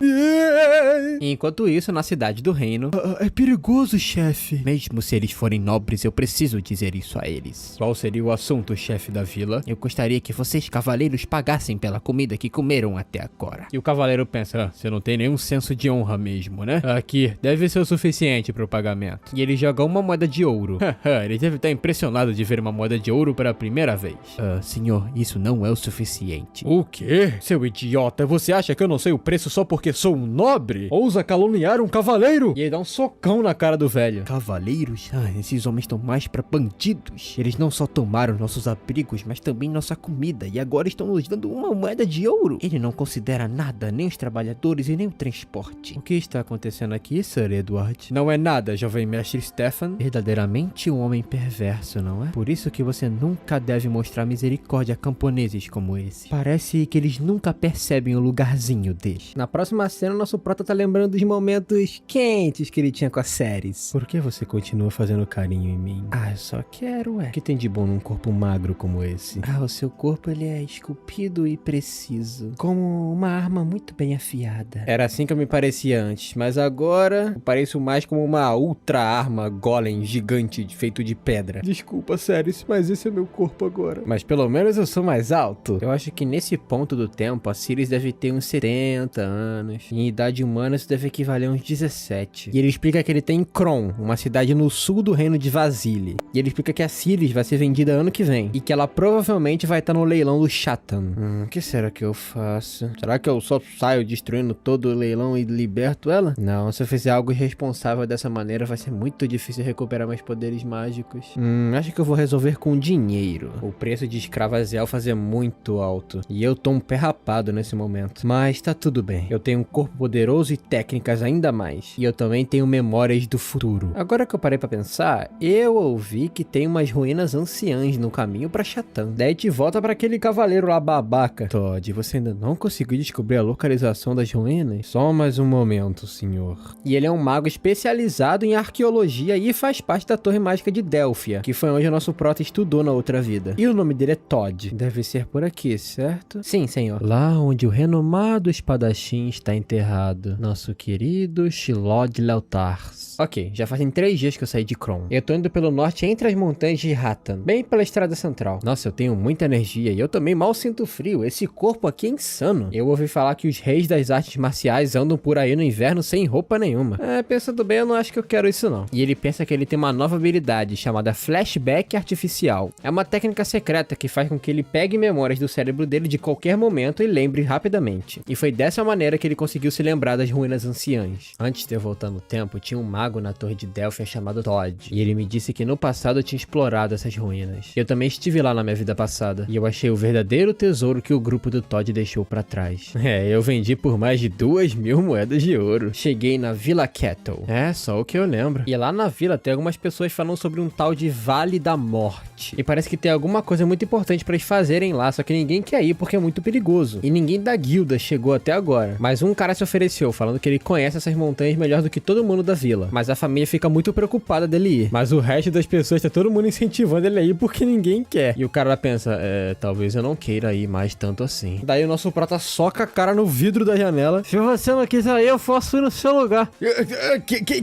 Enquanto isso, na cidade do reino... É perigoso, chefe. Mesmo se eles forem nobres, eu preciso dizer isso a eles. Qual seria o assunto, chefe da vila? Eu gostaria que vocês, cavaleiros, pagassem pela comida que comeram até agora. E o cavaleiro pensa, você não tem nenhum senso de honra mesmo, né? Aqui, deve ser o suficiente para o pagamento. E ele joga uma moeda de ouro. Ele deve estar impressionado de ver uma moeda de ouro pela primeira vez. Senhor, isso não é o suficiente. O O quê? Seu idiota, você acha que eu não sei o preço só porque sou um nobre? Ousa caluniar um cavaleiro? E ele dá um socão na cara do velho. Cavaleiros? Esses homens estão mais pra bandidos. Eles não só tomaram nossos abrigos, mas também nossa comida, e agora estão nos dando uma moeda de ouro. Ele não considera nada, nem os trabalhadores e nem o transporte. O que está acontecendo aqui, Sir Edward? Não é nada, jovem mestre Stefan. Verdadeiramente um homem perverso, não é? Por isso que você nunca deve mostrar misericórdia a camponeses como esse. Parece que eles nunca percebem o lugarzinho deles. Na próxima cena, nosso prota tá lembrando dos momentos quentes que ele tinha com as séries. Por que você continua fazendo carinho em mim? Eu só quero, O que tem de bom num corpo magro como esse? O seu corpo ele é esculpido e preciso, como uma arma muito bem afiada. Era assim que eu me parecia antes, mas agora eu pareço mais como uma ultra arma golem gigante feito de pedra. Desculpa, Ceres, mas esse é meu corpo agora. Mas pelo menos eu sou mais alto. Eu acho que nesse ponto do tempo, a Ciri deve ter uns 70 anos. Em idade humana isso deve equivaler a uns 17. E ele explica que ele tem Kron, uma cidade no sul do reino de Vasile. E ele explica que a Ciri vai ser vendida ano que vem. E que ela provavelmente vai estar no leilão do Shatan. O que será que eu faço? Será que eu só saio destruindo todo o leilão e liberto ela? Não, se eu fizer algo irresponsável dessa maneira, vai ser muito difícil recuperar meus poderes mágicos. Acho que eu vou resolver com dinheiro. O preço de escravas elfas é muito alto. E eu tô um pé rapado nesse momento. Mas tá tudo bem. Eu tenho um corpo poderoso e técnicas ainda mais. E eu também tenho memórias do futuro. Agora que eu parei pra pensar, eu ouvi que tem umas ruínas anciãs no caminho pra Shatan. Daí te volta pra aquele cavaleiro lá babaca. Todd, você ainda não conseguiu descobrir a localização das ruínas? Só mais um momento, senhor. E ele é um mago especializado em arqueologia e faz parte da Torre Mágica de Delphia, que foi onde o nosso prota estudou na outra vida. E o nome dele é Todd. Deve ser por aqui, certo? Sim, senhor. Lá onde o renomado espadachim está enterrado. Nosso querido Shelob Leotars. Ok, já fazem 3 dias que eu saí de Kron. Eu tô indo pelo norte entre as montanhas de Rattan, bem pela estrada central. Nossa, eu tenho muita energia e eu também mal sinto frio. Esse corpo aqui é insano. Eu ouvi falar que os reis das artes marciais andam por aí no inverno sem roupa nenhuma. Pensando bem, eu não acho que eu quero isso não. E ele pensa que ele tem uma nova habilidade chamada Flashback Artificial. É uma técnica secreta que faz com que ele pegue memórias do cérebro dele de qualquer momento e lembre rapidamente. E foi dessa maneira que ele conseguiu se lembrar das ruínas anciãs. Antes de eu voltar no tempo, tinha um mago na torre de Delphia chamado Todd. E ele me disse que no passado eu tinha explorado essas ruínas. Eu também estive lá na minha vida passada. E eu achei o verdadeiro tesouro que o grupo do Todd deixou pra trás. Eu vendi por mais de 2.000 moedas de ouro. Cheguei na Vila Kettle. Só o que eu lembro. E lá na vila tem algumas pessoas falando sobre um tal de Vale da Morte. E parece que tem alguma coisa muito importante pra eles fazerem lá, só que ninguém quer ir porque é muito perigoso. E ninguém da guilda chegou até agora. Mas um cara se ofereceu, falando que ele conhece essas montanhas melhor do que todo mundo da vila. Mas a família fica muito preocupada dele ir. Mas o resto das pessoas tá todo mundo incentivando ele a ir porque ninguém quer. E o cara pensa, talvez eu não queira ir mais tanto assim. Daí o nosso prata soca a cara no vidro da janela. Se você não quiser ir, eu posso ir no seu lugar.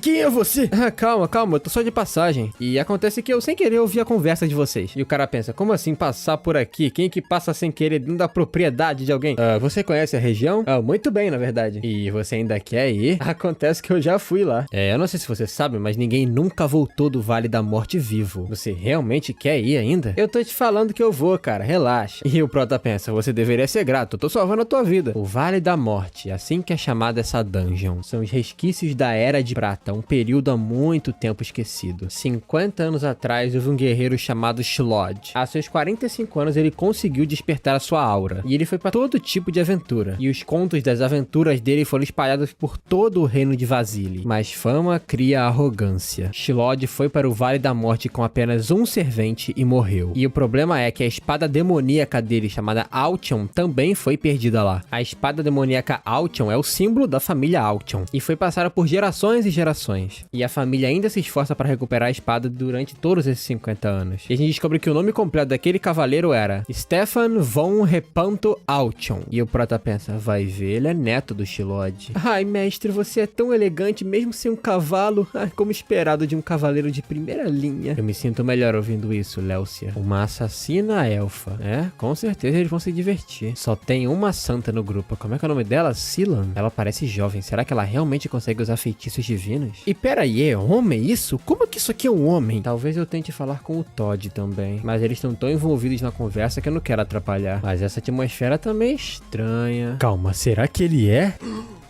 Quem é você? Calma, eu tô só de passagem. E acontece que eu sem querer ouvi a conversa de vocês. E o cara pensa, como assim passar por aqui? Quem que passa sem querer dentro da propriedade de alguém? Você conhece a região? Muito bem, na verdade. E você ainda quer ir? Acontece que eu já fui lá. Eu não sei se você sabe, mas ninguém nunca voltou do Vale da Morte vivo. Você realmente quer ir ainda? Eu tô te falando que eu vou, cara, relaxa. E o prota pensa, você deveria ser grato, eu tô salvando a tua vida. O Vale da Morte, assim que é chamada essa dungeon, são os resquícios da Era de Prata, um período há muito tempo esquecido. 50 anos atrás, houve um guerreiro chamado Shelob. A seus 45 anos, ele conseguiu despertar a sua aura. E ele foi pra todo tipo de aventura. E os contos das aventuras dele foram espalhados por todo o reino de Vasile. Mas fama cria arrogância. Shelob foi para o Vale da Morte com apenas um servente e morreu. E o problema é que a espada demoníaca dele, chamada Altion, também foi perdida lá. A espada demoníaca Altion é o símbolo da família Altion. E foi passada por gerações e gerações. E a família ainda se esforça para recuperar a espada durante todos esses 50 anos. E a gente descobre que o nome completo daquele cavaleiro era Stefan von Repanto Altion. E o prota pensa, vai ver, ele é neto do Shelob. Ai, mestre, você é tão elegante mesmo sem um cavalo. Como esperado de um cavaleiro de primeira linha. Eu me sinto melhor ouvindo isso, Léucia. Uma assassina elfa. Com certeza eles vão se divertir. Só tem uma santa no grupo. Como é que é o nome dela? Silan. Ela parece jovem. Será que ela realmente consegue usar feitiços divinos? E peraí, é homem isso? Como que isso aqui é um homem? Talvez eu tente falar com o Todd também. Mas eles estão tão envolvidos na conversa que eu não quero atrapalhar. Mas essa atmosfera tá meio estranha. Calma, será que ele é?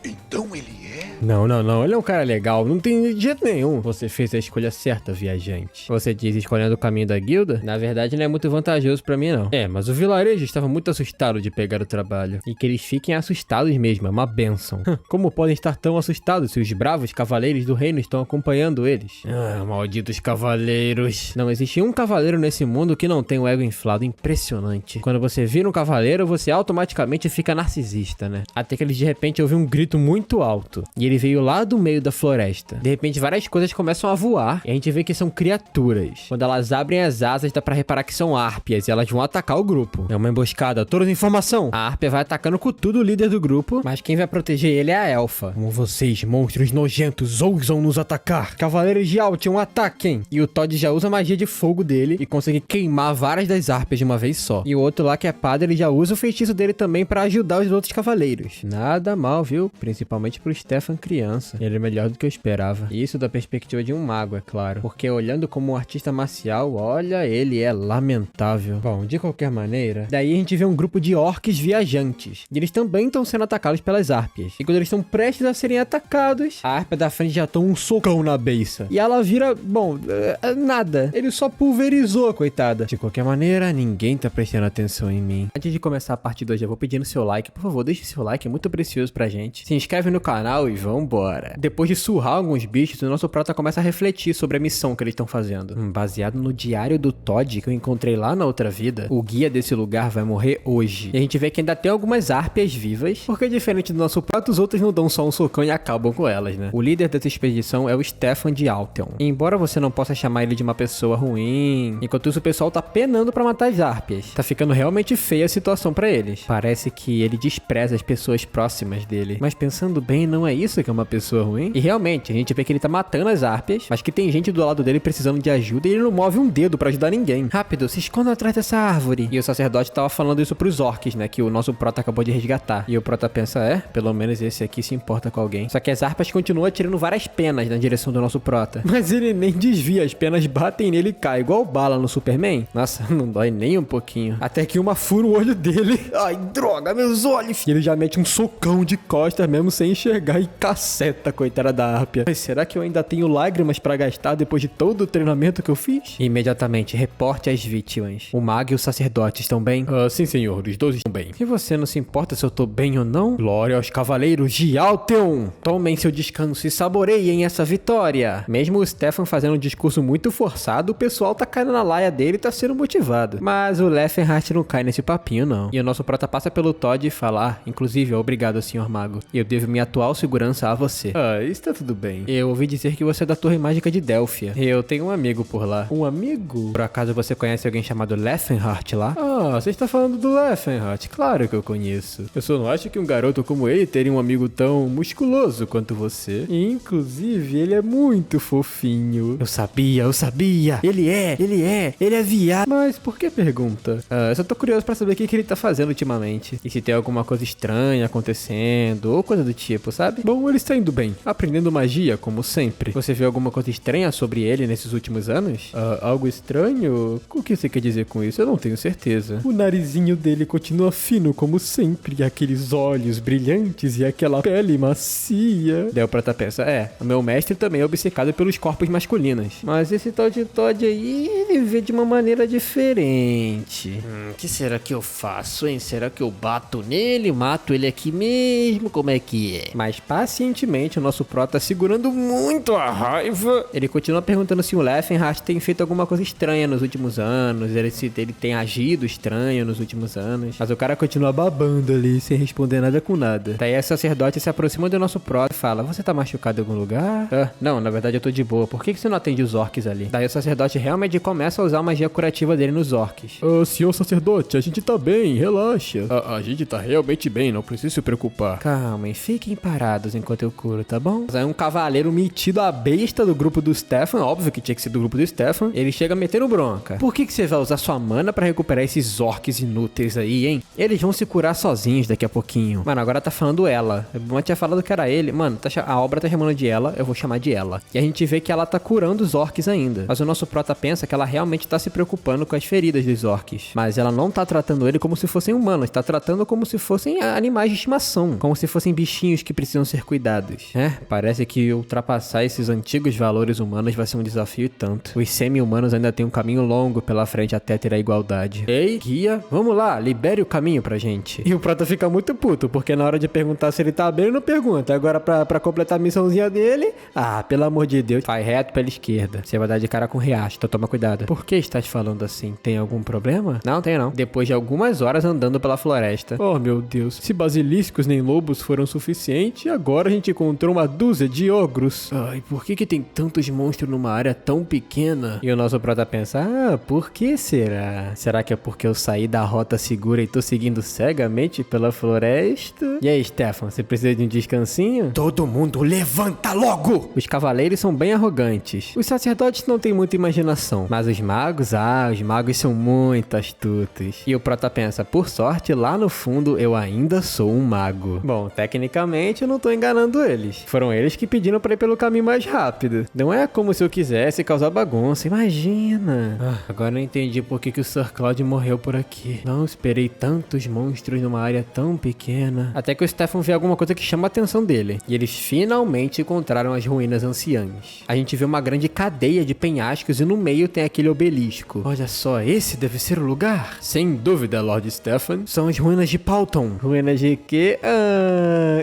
Então ele é? Não, ele é um cara legal, não tem de jeito nenhum. Você fez a escolha certa, viajante. Você diz escolhendo o caminho da guilda? Na verdade, não é muito vantajoso pra mim, não. É, mas o vilarejo estava muito assustado de pegar o trabalho. E que eles fiquem assustados mesmo, é uma bênção. Como podem estar tão assustados se os bravos cavaleiros do reino estão acompanhando eles? Ah, malditos cavaleiros. Não existe um cavaleiro nesse mundo que não tem o ego inflado, impressionante. Quando você vira um cavaleiro, você automaticamente fica narcisista, né? Até que eles de repente ouvem um grito muito alto. E ele veio lá do meio da floresta. De repente, várias coisas começam a voar. E a gente vê que são criaturas. Quando elas abrem as asas, dá pra reparar que são harpias. E elas vão atacar o grupo. É uma emboscada. Todos em informação. A harpia vai atacando com tudo o líder do grupo. Mas quem vai proteger ele é a elfa. Como vocês, monstros nojentos, ousam nos atacar. Cavaleiros de Altion, ataquem. E o Todd já usa a magia de fogo dele. E consegue queimar várias das harpias de uma vez só. E o outro lá, que é padre, ele já usa o feitiço dele também pra ajudar os outros cavaleiros. Nada mal, viu? Principalmente pro Stefan criança. Ele é melhor do que eu esperava. E isso da perspectiva de um mago, é claro. Porque olhando como um artista marcial, olha, ele é lamentável. Bom, de qualquer maneira, daí a gente vê um grupo de orques viajantes. E eles também estão sendo atacados pelas harpias. E quando eles estão prestes a serem atacados, a harpia da frente já toma um socão na beiça. E ela vira, bom, nada. Ele só pulverizou a coitada. De qualquer maneira, ninguém tá prestando atenção em mim. Antes de começar a parte 2, já vou pedindo seu like. Por favor, deixe seu like, é muito precioso pra gente. Se inscreve no canal e vambora. Depois de surrar alguns bichos, o nosso prota começa a refletir sobre a missão que eles estão fazendo. Baseado no diário do Todd que eu encontrei lá na outra vida, o guia desse lugar vai morrer hoje. E a gente vê que ainda tem algumas harpias vivas, porque diferente do nosso prota, os outros não dão só um socão e acabam com elas, né? O líder dessa expedição é o Stefan de Altion. E embora você não possa chamar ele de uma pessoa ruim, enquanto isso o pessoal tá penando pra matar as harpias. Tá ficando realmente feia a situação pra eles. Parece que ele despreza as pessoas próximas dele. Mas pensando bem, não é isso que é uma pessoa ruim? E realmente, a gente vê que ele tá matando as harpias, mas que tem gente do lado dele precisando de ajuda e ele não move um dedo pra ajudar ninguém. Rápido, se esconda atrás dessa árvore. E o sacerdote tava falando isso pros orcs, né, que o nosso prota acabou de resgatar. E o prota pensa, pelo menos esse aqui se importa com alguém. Só que as harpias continuam atirando várias penas na direção do nosso prota. Mas ele nem desvia, as penas batem nele e cai, igual bala no Superman. Nossa, não dói nem um pouquinho. Até que uma fura o olho dele. Ai, droga, meus olhos. E ele já mete um socão de costas mesmo sem enxergar e caceta, coitada da harpia. Mas será que eu ainda tenho lágrimas pra gastar depois de todo o treinamento que eu fiz? Imediatamente, reporte as vítimas. O mago e o sacerdote estão bem? Sim, senhor, os dois estão bem. E você não se importa se eu tô bem ou não? Glória aos cavaleiros de Altheon! Tomem seu descanso e saboreiem essa vitória! Mesmo o Stefan fazendo um discurso muito forçado, o pessoal tá caindo na laia dele e tá sendo motivado. Mas o Leffenhart não cai nesse papinho, não. E o nosso prota passa pelo Todd e fala, inclusive, obrigado, senhor mago. Eu devo minha atual segurança a você. Isso tá tudo bem. Eu ouvi dizer que você é da Torre Mágica de Delphia. Eu tenho um amigo por lá. Um amigo? Por acaso você conhece alguém chamado Leffenhart lá? Você está falando do Leffenhart. Claro que eu conheço. Eu só não acho que um garoto como ele teria um amigo tão musculoso quanto você. E, inclusive, ele é muito fofinho. Eu sabia. Ele é viado. Mas por que pergunta? Eu só tô curioso pra saber o que ele tá fazendo ultimamente. E se tem alguma coisa estranha acontecendo, ou coisa do tipo, sabe? Bom, ele está indo bem. Aprendendo magia, como sempre. Você viu alguma coisa estranha sobre ele nesses últimos anos? Algo estranho? O que você quer dizer com isso? Eu não tenho certeza. O narizinho dele continua fino, como sempre. E aqueles olhos brilhantes e aquela pele macia. Daí o prota pensa, o meu mestre também é obcecado pelos corpos masculinos. Mas esse tal de Todd aí, ele vê de uma maneira diferente. O que será que eu faço, hein? Será que eu bato nele, mato ele aqui mesmo? Como é que é? Mas pacientemente o nosso prota, segurando muito a raiva, ele continua perguntando se o Leffenhart tem feito alguma coisa estranha nos últimos anos, se ele tem agido estranho nos últimos anos. Mas o cara continua babando ali, sem responder nada com nada. Daí o sacerdote se aproxima do nosso prota e fala, você tá machucado em algum lugar? Não, na verdade eu tô de boa. Por que você não atende os orcs ali? Daí o sacerdote realmente começa a usar a magia curativa dele nos orcs. Senhor sacerdote, a gente tá bem, relaxa. A gente tá realmente bem, não precisa se preocupar. Calmem, fiquem parados enquanto eu curo, tá bom? Mas aí um cavaleiro metido a besta do grupo do Stefan, óbvio que tinha que ser do grupo do Stefan, ele chega metendo bronca. Por que você vai usar sua mana pra recuperar esses orcs inúteis aí, hein? Eles vão se curar sozinhos daqui a pouquinho. Mano, agora tá falando ela. Eu tinha falado que era ele. Mano, a obra tá chamando de ela, eu vou chamar de ela. E a gente vê que ela tá curando os orcs ainda. Mas o nosso prota pensa que ela realmente tá se preocupando com as feridas dos orcs. Mas ela não tá tratando ele como se fossem humanos, tá tratando como se fossem animais de estimação. Como se fossem bichinhos que precisam ser cuidados. Parece que ultrapassar esses antigos valores humanos vai ser um desafio e tanto. Os semi-humanos ainda têm um caminho longo pela frente até ter a igualdade. Ei, guia, vamos lá, libere o caminho pra gente. E o prota fica muito puto, porque na hora de perguntar se ele tá bem, ele não pergunta. Agora pra completar a missãozinha dele, pelo amor de Deus, vai reto pela esquerda. Você vai dar de cara com o riacho, então toma cuidado. Por que estás falando assim? Tem algum problema? Não, tem não. Depois de algumas horas andando pela floresta. Oh, meu Deus. Se basiliscos nem lobos foram suficientes, agora a gente encontrou uma dúzia de ogros. Ai, por que tem tantos monstros numa área tão pequena? E o nosso prota pensa, por que será? Será que é porque eu saí da rota segura e tô seguindo cegamente pela floresta? E aí, Stefan, você precisa de um descansinho? Todo mundo levanta logo! Os cavaleiros são bem arrogantes. Os sacerdotes não têm muita imaginação. Mas os magos são muito astutos. E o prota pensa, por sorte, lá no fundo eu ainda sou um mago. Bom, tecnicamente eu não tô enganando eles. Foram eles que pediram pra ir pelo caminho mais rápido. Não é como se eu quisesse causar bagunça, imagina. Agora eu entendi por que o Sir Claude morreu por aqui. Não esperei tantos monstros numa área tão pequena. Até que o Stefan vê alguma coisa que chama a atenção dele. E eles finalmente encontraram as ruínas anciãs. A gente vê uma grande cadeia de penhascos e no meio tem aquele obelisco. Olha só, esse deve ser o lugar? Sem dúvida, Lord Stefan. São as ruínas de Palton. Ruínas de quê?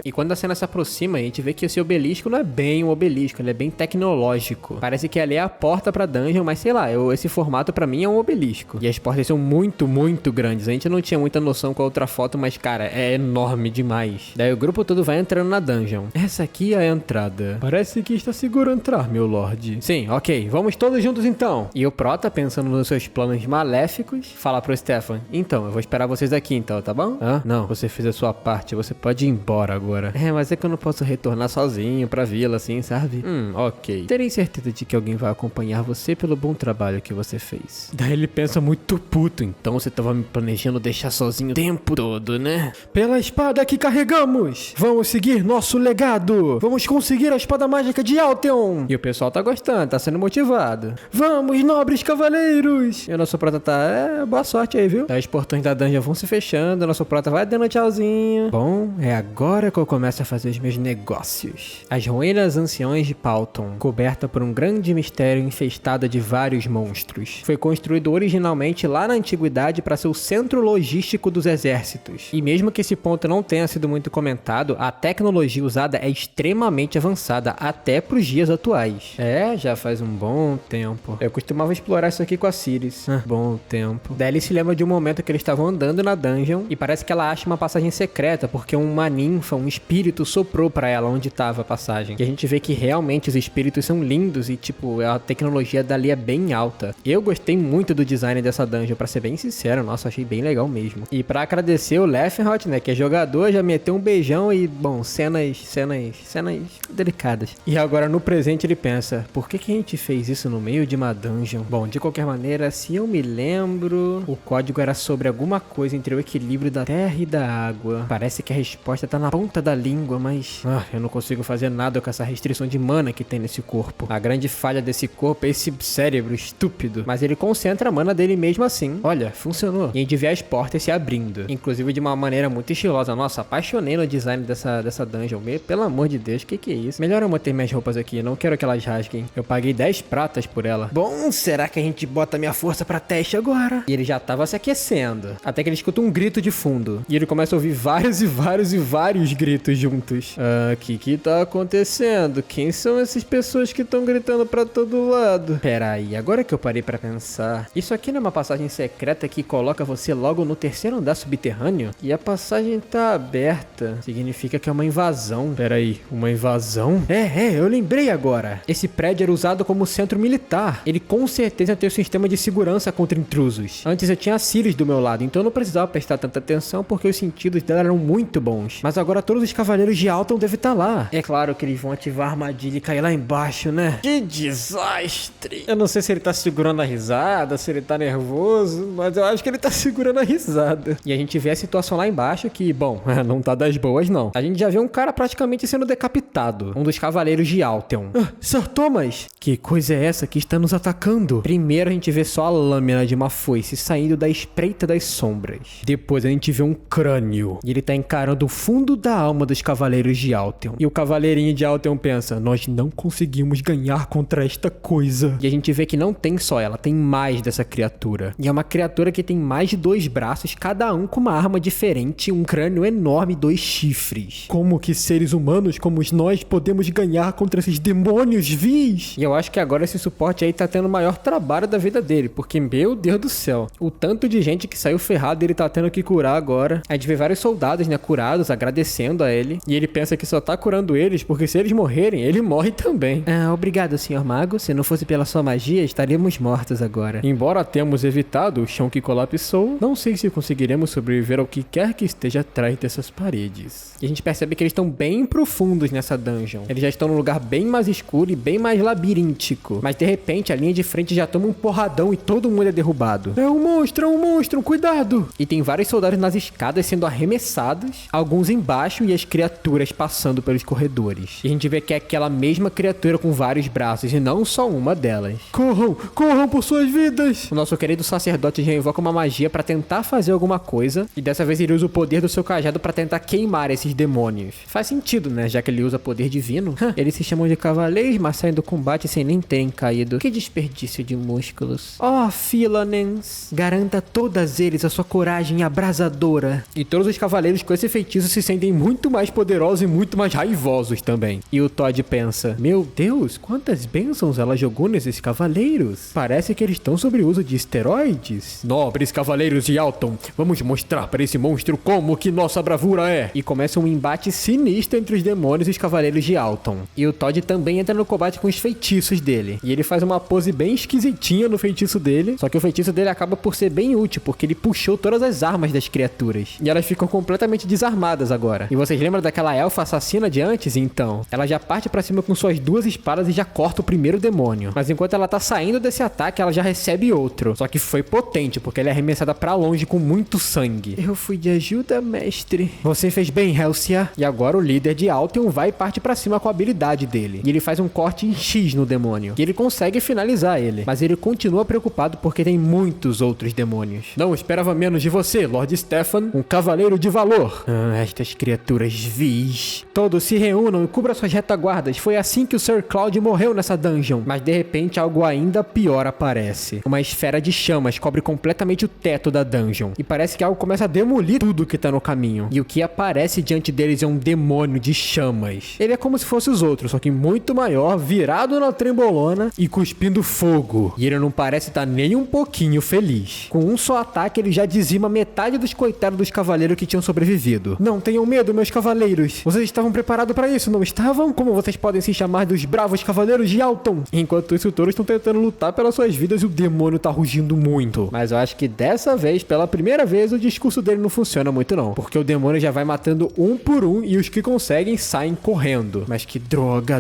E quando a cena se aproxima, a gente vê que esse obelisco não é bem um obelisco, ele é bem tecnológico. Parece que ali é a porta pra dungeon, mas sei lá, esse formato pra mim é um obelisco. E as portas são muito, muito grandes. A gente não tinha muita noção com a outra foto, mas cara, é enorme demais. Daí o grupo todo vai entrando na dungeon. Essa aqui é a entrada. Parece que está seguro entrar, meu lord. Sim, ok, vamos todos juntos então. E o prota, pensando nos seus planos maléficos, fala pro Stefan, então, eu vou esperar vocês aqui então, tá bom? Não, você fez a sua parte, você pode ir embora agora. Mas é que eu não posso retornar sozinho pra vila assim, sabe? Ok. Terei certeza de que alguém vai acompanhar você pelo bom trabalho que você fez. Daí ele pensa muito puto, então você tava me planejando deixar sozinho o tempo todo, né? Pela espada que carregamos, vamos seguir nosso legado. Vamos conseguir a espada mágica de Alteon. E o pessoal tá gostando, tá sendo motivado. Vamos, nobres cavaleiros. E o nosso prota tá, boa sorte aí, viu? Daí os portões da dungeon vão se fechando, o nosso prota vai dando tchauzinho. Bom, é agora que eu começo a fazer os meus negócios. As ruínas anciãs de Palton, coberta por um grande mistério infestada de vários monstros. Foi construído originalmente lá na antiguidade para ser o centro logístico dos exércitos. E mesmo que esse ponto não tenha sido muito comentado, a tecnologia usada é extremamente avançada até pros dias atuais. Já faz um bom tempo. Eu costumava explorar isso aqui com a Ciris. Bom tempo. Daí ele se lembra de um momento que eles estavam andando na dungeon e parece que ela acha uma passagem secreta porque uma ninfa, um espírito soprou pra ela onde tava a passagem. E a gente vê que realmente os espíritos são lindos e tipo, a tecnologia dali é bem alta. Eu gostei muito do design dessa dungeon, pra ser bem sincero, nossa, achei bem legal mesmo. E pra agradecer o Leffenhot, né, que é jogador, já meteu um beijão e, bom, cenas delicadas. E agora no presente ele pensa, por que a gente fez isso no meio de uma dungeon? Bom, de qualquer maneira, se eu me lembro, o código era sobre alguma coisa entre o equilíbrio da terra e da água. Parece que a resposta tá na ponta da língua, mas eu não consigo fazer nada com essa restrição de mana que tem nesse corpo. A grande falha desse corpo é esse cérebro estúpido, mas ele concentra a mana dele mesmo assim. Olha, funcionou. E a gente vê as portas se abrindo, inclusive de uma maneira muito estilosa. Nossa, apaixonei no design dessa dungeon. Pelo amor de Deus, que é isso? Melhor eu manter minhas roupas aqui, não quero que elas rasguem. Eu paguei 10 pratas por ela. Bom, será que a gente bota minha força pra teste agora? E ele já tava se aquecendo, até que ele escuta um grito de fundo. E ele começa a ouvir vários gritos juntos. Que tá acontecendo? Quem são essas pessoas que estão gritando pra todo lado? Pera aí, agora que eu parei pra pensar, isso aqui não é uma passagem secreta que coloca você logo no terceiro andar subterrâneo? E a passagem tá aberta. Significa que é uma invasão. Pera aí, uma invasão? Eu lembrei agora. Esse prédio era usado como centro militar. Ele com certeza tem um sistema de segurança contra intrusos. Antes eu tinha a Ciris do meu lado, então eu não precisava prestar tanta atenção porque os sentidos dela eram muito bons. Mas agora todos os cavaleiros de Alteon Alton deve estar lá. É claro que eles vão ativar a armadilha e cair lá embaixo, né? Que desastre! Eu não sei se ele tá segurando a risada, se ele tá nervoso, mas eu acho que ele tá segurando a risada. E a gente vê a situação lá embaixo que, bom, não tá das boas não. A gente já vê um cara praticamente sendo decapitado. Um dos cavaleiros de Alton. Sir Thomas! Que coisa é essa que está nos atacando? Primeiro a gente vê só a lâmina de uma foice saindo da espreita das sombras. Depois a gente vê um crânio. E ele tá encarando o fundo da alma dos cavaleiros de Alton. E o cavaleirinho de Alton pensa, nós não conseguimos ganhar contra esta coisa. E a gente vê que não tem só ela, tem mais dessa criatura. E é uma criatura que tem mais de 2 braços, cada um com uma arma diferente, um crânio enorme e 2 chifres. Como que seres humanos como nós podemos ganhar contra esses demônios vis? E eu acho que agora esse suporte aí tá tendo o maior trabalho da vida dele, porque meu Deus do céu, o tanto de gente que saiu ferrado ele tá tendo que curar agora. A gente vê vários soldados, né, curados, agradecendo a ele. E ele pensa que só tá curando eles, porque se eles morrerem, ele morre também. Obrigado, senhor mago. Se não fosse pela sua magia, estaríamos mortos agora. Embora tenhamos evitado o chão que colapsou, não sei se conseguiremos sobreviver ao que quer que esteja atrás dessas paredes. E a gente percebe que eles estão bem profundos nessa dungeon. Eles já estão num lugar bem mais escuro e bem mais labiríntico. Mas de repente a linha de frente já toma um porradão e todo mundo é derrubado. É um monstro, cuidado! E tem vários soldados nas escadas sendo arremessados, alguns embaixo e as criaturas passando pelos corredores. E a gente vê que é aquela mesma criatura com vários braços e não só uma delas. Corram por suas vidas! O nosso querido sacerdote já invoca uma magia pra tentar fazer alguma coisa e dessa vez ele usa o poder do seu cajado pra tentar queimar esses demônios. Faz sentido, né? Já que ele usa poder divino. Eles se chamam de cavaleiros, mas saem do combate sem nem terem caído. Que desperdício de músculos. Philanens, garanta a todas eles a sua coragem abrasadora. E todos os cavaleiros com esse feitiço se sentem muito mais poderosos e muito mais raivosos também. E o Todd pensa, meu Deus, quantas bênçãos ela jogou nesses cavaleiros. Parece que eles estão sob o uso de esteroides. Nobres cavaleiros de Alton, vamos mostrar para esse monstro como que nossa bravura é. E começa um embate sinistro entre os demônios e os cavaleiros de Alton. E o Todd também entra no combate com os feitiços dele. E ele faz uma pose bem esquisitinha no feitiço dele, só que o feitiço dele acaba por ser bem útil, porque ele puxou todas as armas das criaturas. E elas ficam completamente desarmadas agora. E vocês lembram daquela elfa assassina de antes? Então, ela já parte pra cima com suas 2 espadas e já corta o primeiro demônio. Mas enquanto ela tá saindo desse ataque, ela já recebe outro. Só que foi potente, porque ela é arremessada pra longe com muito sangue. Eu fui de ajuda, mestre. Você fez bem, Helcia. E agora o líder de Alton vai e parte pra cima com a habilidade dele. E ele faz um corte em X no demônio. E ele consegue finalizar ele. Mas ele continua preocupado porque tem muitos outros demônios. Não esperava menos de você, Lord Stefan, um cavaleiro de valor. Estas criaturas vis. Todos se reúnam e cubram suas retaguardas. Foi assim que o Sir Cloud morreu nessa dungeon. Mas de repente algo ainda pior aparece. Uma esfera de chamas cobre completamente o teto da dungeon. E parece que algo começa a demolir tudo que tá no caminho. E o que aparece diante deles é um demônio de chamas. Ele é como se fosse os outros, só que muito maior, virado na trembolona e cuspindo fogo. E ele não parece estar nem um pouquinho feliz. Com um só ataque, ele já dizima metade dos coitados dos cavaleiros que tinham sobrevivido. Não tenham medo, meus cavaleiros. Vocês estavam preparados para isso, não estavam? Como vocês podem se chamar dos bravos cavaleiros de Alton? Enquanto isso, todos estão tentando lutar pelas suas vidas e o demônio tá rugindo muito. Mas eu acho que dessa vez, pela primeira vez, o discurso dele não funciona muito não. Porque o demônio já vai matando um por um e os que conseguem saem correndo. Mas que droga.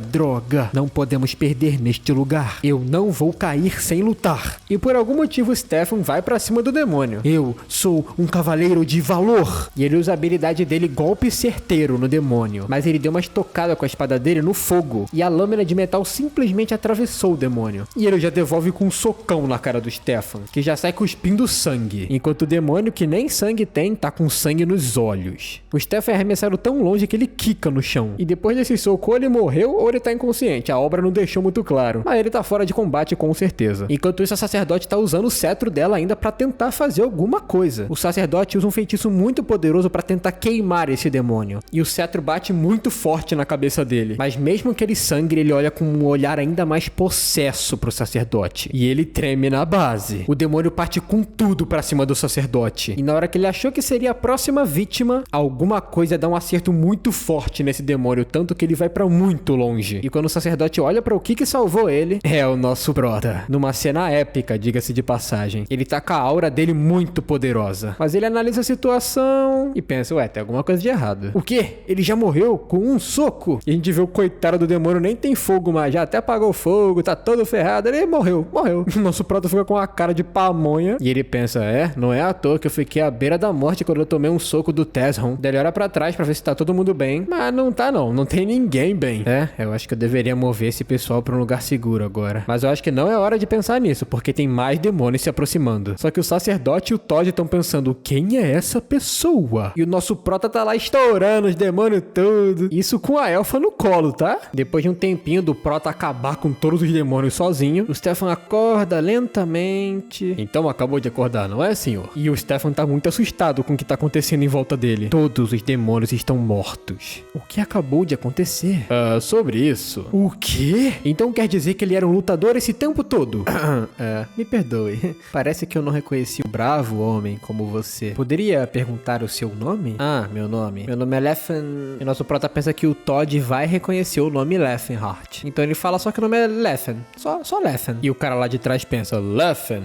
Não podemos perder neste lugar. Eu não vou cair sem lutar. E por algum motivo, Stefan vai pra cima do demônio. Eu sou um cavaleiro de valor. E ele usa a habilidade dele golpe certeiro no demônio. Mas ele deu uma estocada com a espada dele no fogo. E a lâmina de metal simplesmente atravessou o demônio. E ele já devolve com um socão na cara do Stefan, que já sai cuspindo sangue. Enquanto o demônio, que nem sangue tem, tá com sangue nos olhos. O Stefan é arremessado tão longe que ele quica no chão. E depois desse soco, ou ele morreu ou ele tá inconsciente. A obra não deixou muito claro. Mas ele tá fora de combate com certeza. Enquanto isso, a sacerdote tá usando o cetro dela ainda pra tentar fazer alguma coisa. O sacerdote usa um feitiço muito poderoso pra tentar queimar esse demônio. E o cetro bate muito forte na cabeça dele. Mas mesmo que ele sangre, ele olha com um olhar ainda mais possesso pro sacerdote. E ele treme na base. O demônio parte com tudo pra cima do sacerdote. E na hora que ele achou que seria a próxima vítima, alguma coisa dá um acerto muito forte nesse demônio, tanto que ele vai pra muito longe. E quando o sacerdote olha pra o que salvou ele, é o nosso brother. Numa cena épica, diga-se de passagem. Ele tá com a aura dele muito poderosa. Mas ele analisa a situação e pensa, ué, tem alguma coisa de errado. O quê? Ele já morreu com um soco. E a gente vê o coitado do demônio, nem tem fogo mais, já até apagou o fogo, tá todo ferrado, ele morreu. O nosso prota fica com a cara de pamonha. E ele pensa, não é à toa que eu fiquei à beira da morte quando eu tomei um soco do Tezron. Daí ele olha pra trás pra ver se tá todo mundo bem. Mas não tá não tem ninguém bem. Eu acho que eu deveria mover esse pessoal pra um lugar seguro agora. Mas eu acho que não é hora de pensar nisso, porque tem mais demônios se aproximando. Só que o sacerdote e o Todd estão pensando, quem é essa pessoa? E o nosso prota tá lá estourando os demônios tudo. Isso com a elfa no colo, tá? Depois de um tempinho do prota acabar com todos os demônios sozinho, o Stefan acorda lentamente. Então acabou de acordar, não é, senhor? E o Stefan tá muito assustado com o que tá acontecendo em volta dele. Todos os demônios estão mortos. O que acabou de acontecer? Sobre isso. O quê? Então quer dizer que ele era um lutador esse tempo todo? Me perdoe. Parece que eu não reconheci um bravo homem como você. Poderia perguntar o seu nome? Meu nome. Meu nome é Leffen. E nosso prota pensa que o Todd vai reconhecer o nome Leffenhart. Então ele fala só que o nome é Leffen. Só Leffen. E o cara lá de trás pensa, Leffen?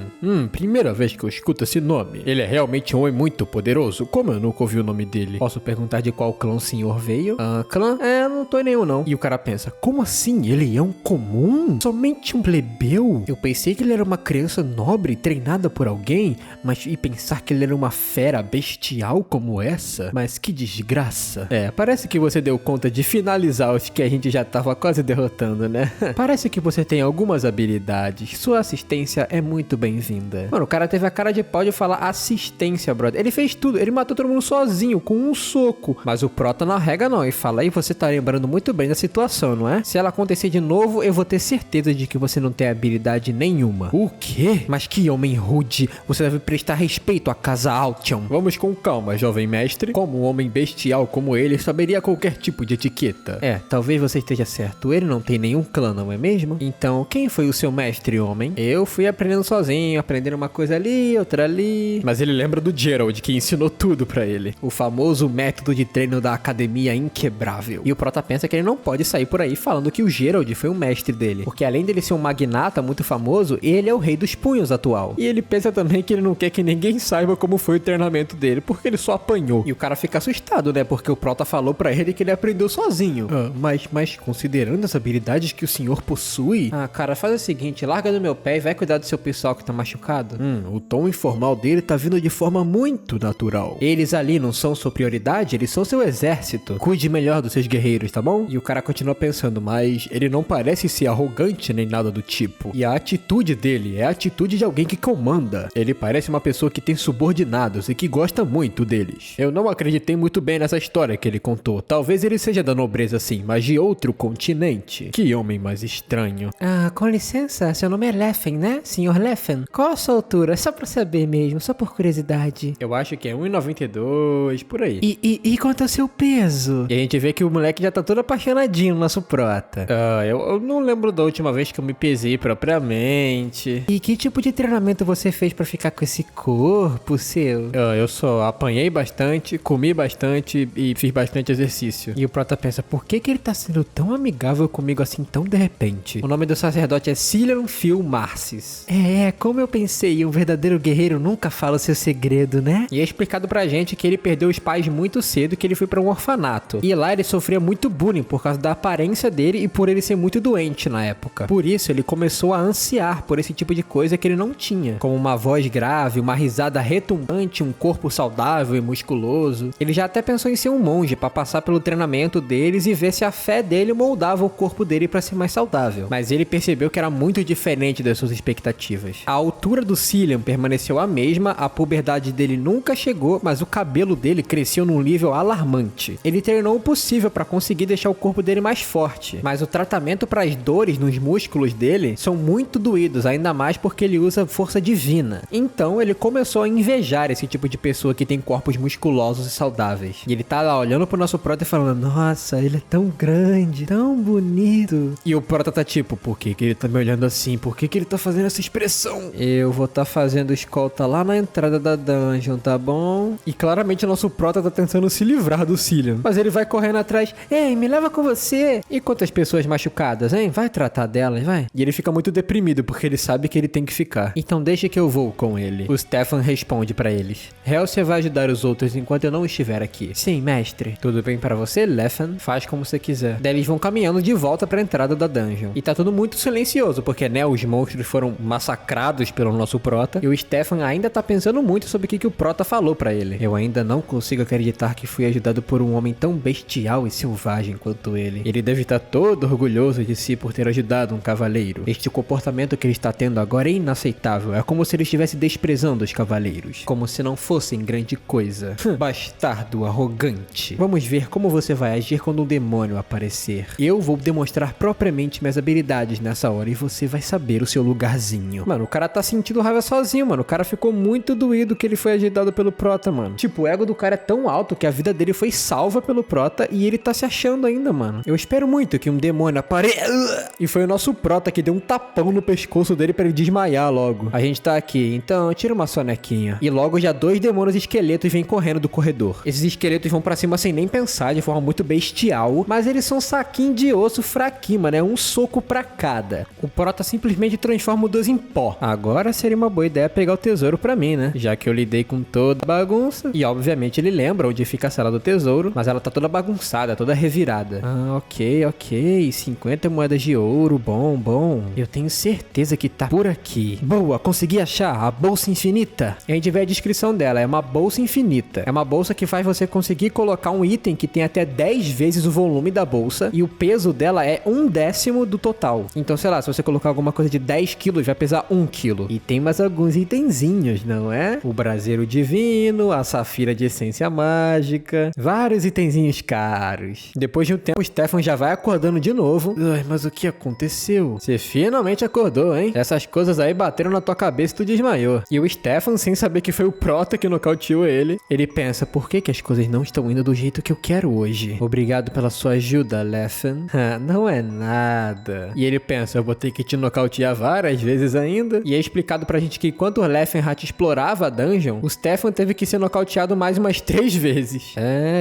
Primeira vez que eu escuto esse nome. Ele é realmente um homem muito poderoso. Como eu nunca ouvi o nome dele? Posso perguntar de qual clã o senhor veio? Clã? Não tô em nenhum não. E o cara pensa, como assim? Ele é um comum? Somente um plebeu? Eu pensei que ele era uma criança nobre, treinada por alguém, e pensar que ele era uma fera bestial como essa? Mas que desgraça. Parece que você deu conta de finalizar os que a gente já tava quase derrotando, né? Parece que você tem algumas habilidades. Sua assistência é muito bem-vinda. Mano, o cara teve a cara de pau de falar assistência, brother. Ele fez tudo, ele matou todo mundo sozinho, com um soco. Mas o prota não arrega não, e fala, aí você tá lembrando muito bem da situação, não é? Se ela acontecer de novo, eu vou ter certeza de que você não tem habilidade nenhuma. O quê? Mas que homem rude. Você deve prestar respeito à casa Altion. Vamos com calma, jovem mestre. Como um homem bestial como ele, saberia qualquer tipo de etiqueta. Talvez você esteja certo. Ele não tem nenhum clã, não é mesmo? Então, quem foi o seu mestre, homem? Eu fui aprendendo sozinho, aprendendo uma coisa ali, outra ali. Mas ele lembra do Gerald, que ensinou tudo pra ele. O famoso método de treino da Academia Inquebrável. E o prota pensa que ele não pode sair por aí falando que o Gerald foi o mestre dele. Porque além dele ser um magnata muito famoso, ele é o rei dos punhos atual. E ele pensa também que ele não quer que ninguém saiba como foi o treinamento dele, porque ele só apanhou. E o cara fica assustado, né? Porque o prota falou pra ele que ele aprendeu sozinho. Mas considerando as habilidades que o senhor possui... cara, faz o seguinte, larga do meu pé e vai cuidar do seu pessoal que tá machucado. O tom informal dele tá vindo de forma muito natural. Eles ali não são sua prioridade, eles são seu exército. Cuide melhor dos seus guerreiros, tá bom? E o cara continua pensando, mas ele não parece ser arrogante nem nada do tipo. E a atitude dele é a atitude de alguém que comanda. Ele parece uma pessoa que tem subordinados e que gosta muito deles. Eu não acreditei muito bem nessa história que ele contou. Talvez ele seja da nobreza sim, mas de outro continente. Que homem mais estranho. Com licença, seu nome é Leffen, né? Senhor Leffen? Qual a sua altura? Só pra saber mesmo, só por curiosidade. Eu acho que é 1,92, por aí. E quanto ao seu peso? E a gente vê que o moleque já tá todo apaixonadinho no nosso prota. Eu não lembro da última vez que eu me pesei propriamente. E que tipo de treinamento você fez pra ficar com esse corpo seu? Eu só apanhei bastante, comi bastante e fiz bastante exercício. E o prota pensa, por que ele tá sendo tão amigável comigo assim tão de repente? O nome do sacerdote é Cillian Phil Marcis. Como eu pensei, um verdadeiro guerreiro nunca fala o seu segredo, né? E é explicado pra gente que ele perdeu os pais muito cedo e que ele foi pra um orfanato. E lá ele sofria muito bullying por causa da aparência dele e por ele ser muito doente na época. Por isso ele começou a ansiar por esse tipo de coisa que ele não tinha, como uma voz grave, uma risada retumbante, um corpo saudável e musculoso. Ele já até pensou em ser um monge pra passar pelo treinamento deles e ver se a fé dele moldava o corpo dele pra ser mais saudável. Mas ele percebeu que era muito diferente das suas expectativas. A altura do Cillian permaneceu a mesma, a puberdade dele nunca chegou, mas o cabelo dele cresceu num nível alarmante. Ele treinou o possível pra conseguir deixar o corpo dele mais forte, mas o tratamento para as dores nos músculos dele são muito doídos, ainda mais porque ele usa força divina. Então ele começou a invejar esse tipo de pessoa que tem corpos musculosos e saudáveis. E ele tá lá olhando pro nosso prota e falando, nossa, ele é tão grande, tão bonito. E o prota tá tipo, por que ele tá me olhando assim? Por que ele tá fazendo essa expressão? Eu vou tá fazendo escolta lá na entrada da dungeon, tá bom? E claramente o nosso prota tá tentando se livrar do Cillian. Mas ele vai correndo atrás, ei, me leva com você. E quantas pessoas machucadas, hein? Vai tratar delas, vai. E ele fica muito deprimido porque ele sabe que ele tem que ficar. Então deixa que eu vou com ele. O Stefan responde pra eles. Helcia vai ajudar os outros enquanto eu não estiver aqui. Sim, mestre. Tudo Tudo bem pra você, Leffen? Faz como você quiser. Daí eles vão caminhando de volta pra entrada da dungeon. E tá tudo muito silencioso, porque, né, os monstros foram massacrados pelo nosso prota. E o Stefan ainda tá pensando muito sobre o que o prota falou pra ele. Eu ainda não consigo acreditar que fui ajudado por um homem tão bestial e selvagem quanto ele. Ele deve estar todo orgulhoso de si por ter ajudado um cavaleiro. Este comportamento que ele está tendo agora é inaceitável. É como se ele estivesse desprezando os cavaleiros. Como se não fossem grande coisa. Bastardo arrogante. Vamos ver como você vai agir quando um demônio aparecer. Eu vou demonstrar propriamente minhas habilidades nessa hora e você vai saber o seu lugarzinho. Mano, o cara tá sentindo raiva sozinho, mano. O cara ficou muito doído que ele foi ajudado pelo prota, mano. Tipo, o ego do cara é tão alto que a vida dele foi salva pelo prota e ele tá se achando ainda, mano. Eu espero muito que um demônio apareça. E foi o nosso prota que deu um tapão no pescoço dele pra ele desmaiar logo. A gente tá aqui, então tira uma sonequinha. E logo já 2 demônios esqueletos vêm correndo do corredor. Esses esqueletos vão pra cima sem nem pensar, de forma muito bestial. Mas eles são um saquinho de osso fraquinho, mano. É um soco pra cada. O prota simplesmente transforma os 2 em pó. Agora seria uma boa ideia pegar o tesouro pra mim, né? Já que eu lidei com toda a bagunça. E obviamente ele lembra onde fica a sala do tesouro. Mas ela tá toda bagunçada, toda revirada. Ah, ok. 50 moedas de ouro, bom. Eu tenho certeza que tá por aqui. Boa, consegui achar a bolsa infinita. E a gente vê a descrição dela, é uma bolsa infinita. É uma bolsa que faz você conseguir colocar um item que tem até 10 vezes o volume da bolsa. E o peso dela é 1/10 do total. Então, sei lá, se você colocar alguma coisa de 10 quilos, vai pesar 1 quilo. E tem mais alguns itenzinhos, não é? O braseiro divino, a safira de essência mágica, vários itenzinhos caros. Depois de um tempo, o Stefan já vai acordando de novo. Ai, mas o que aconteceu? Você finalmente acordou, hein? Essas coisas aí bateram na tua cabeça e tu desmaiou. E o Stefan, sem saber que foi o prota que nocauteou ele pensa, por que as coisas não estão indo do jeito que eu quero hoje? Obrigado pela sua ajuda, Leffen. Não é nada. E ele pensa, eu vou ter que te nocautear várias vezes ainda. E é explicado pra gente que enquanto o Leffenhat explorava a dungeon, o Stefan teve que ser nocauteado mais umas 3 vezes.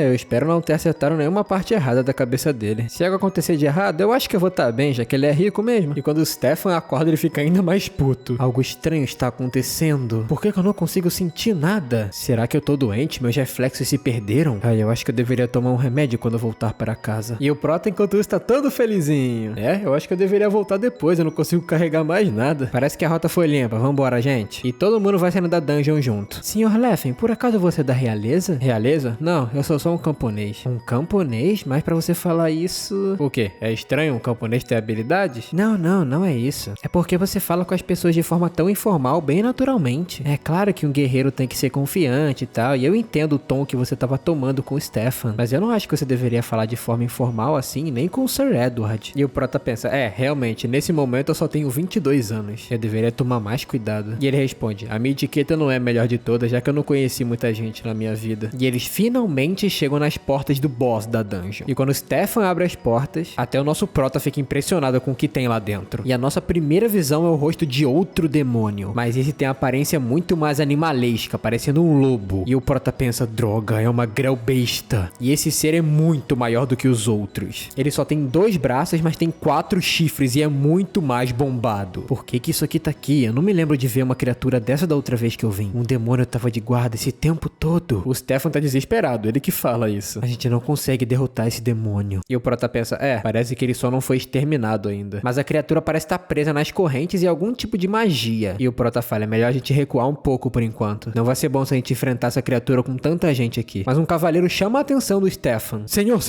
Eu espero não ter acertado nenhuma parte errada da cabeça dele. Se algo acontecer de errado, eu acho que eu vou estar bem, já que ele é rico mesmo. E quando o Stefan acorda, ele fica ainda mais puto. Algo estranho está acontecendo. Por que eu não consigo sentir nada? Será que eu tô doente? Meus reflexos se perderam? Eu acho que eu deveria tomar um remédio quando eu voltar para casa. E o prota, enquanto isso, tá todo felizinho. Eu acho que eu deveria voltar depois, eu não consigo carregar mais nada. Parece que a rota foi limpa, vambora, gente. E todo mundo vai saindo da dungeon junto. Senhor Leffen, por acaso você é da realeza? Realeza? Não, eu sou só um camponês. Um camponês? Mas pra você falar isso... O quê? É estranho um camponês ter habilidades? Não é isso. É porque você fala com as pessoas de forma tão informal, bem naturalmente. É claro que um guerreiro tem que ser confiante e tal, e eu entendo o tom que você tava tomando com o Stefan, mas eu não acho que você deveria falar de forma informal assim, nem com o Sir Edward. E o prota pensa, realmente, nesse momento eu só tenho 22 anos. Eu deveria tomar mais cuidado. E ele responde, a minha etiqueta não é a melhor de todas, já que eu não conheci muita gente na minha vida. E eles finalmente chegam nas portas do boss da dungeon. E quando o Stefan abre as portas, até o nosso prota fica impressionado com o que tem lá dentro. E a nossa primeira visão é o rosto de outro demônio, mas esse tem a aparência muito mais animalesca, parecendo um lobo. E o prota pensa, droga, é uma grel besta. E esse ser é muito maior do que os outros. Ele só tem 2 braços, mas tem 4 chifres e é muito mais bombado. Por que isso aqui tá aqui? Eu não me lembro de ver uma criatura dessa da outra vez que eu vim. Um demônio tava de guarda esse tempo todo. O Stefan tá desesperado, ele que fala isso. A gente não consegue derrotar esse demônio. E o prota pensa, parece que ele só não foi exterminado ainda. Mas a criatura parece estar presa nas correntes e algum tipo de magia. E o prota fala, é melhor a gente recuar um pouco por enquanto. Não vai ser bom se a gente enfrentar essa criatura com tanta gente aqui. Mas um cavaleiro chama a atenção do Stefan. Senhor,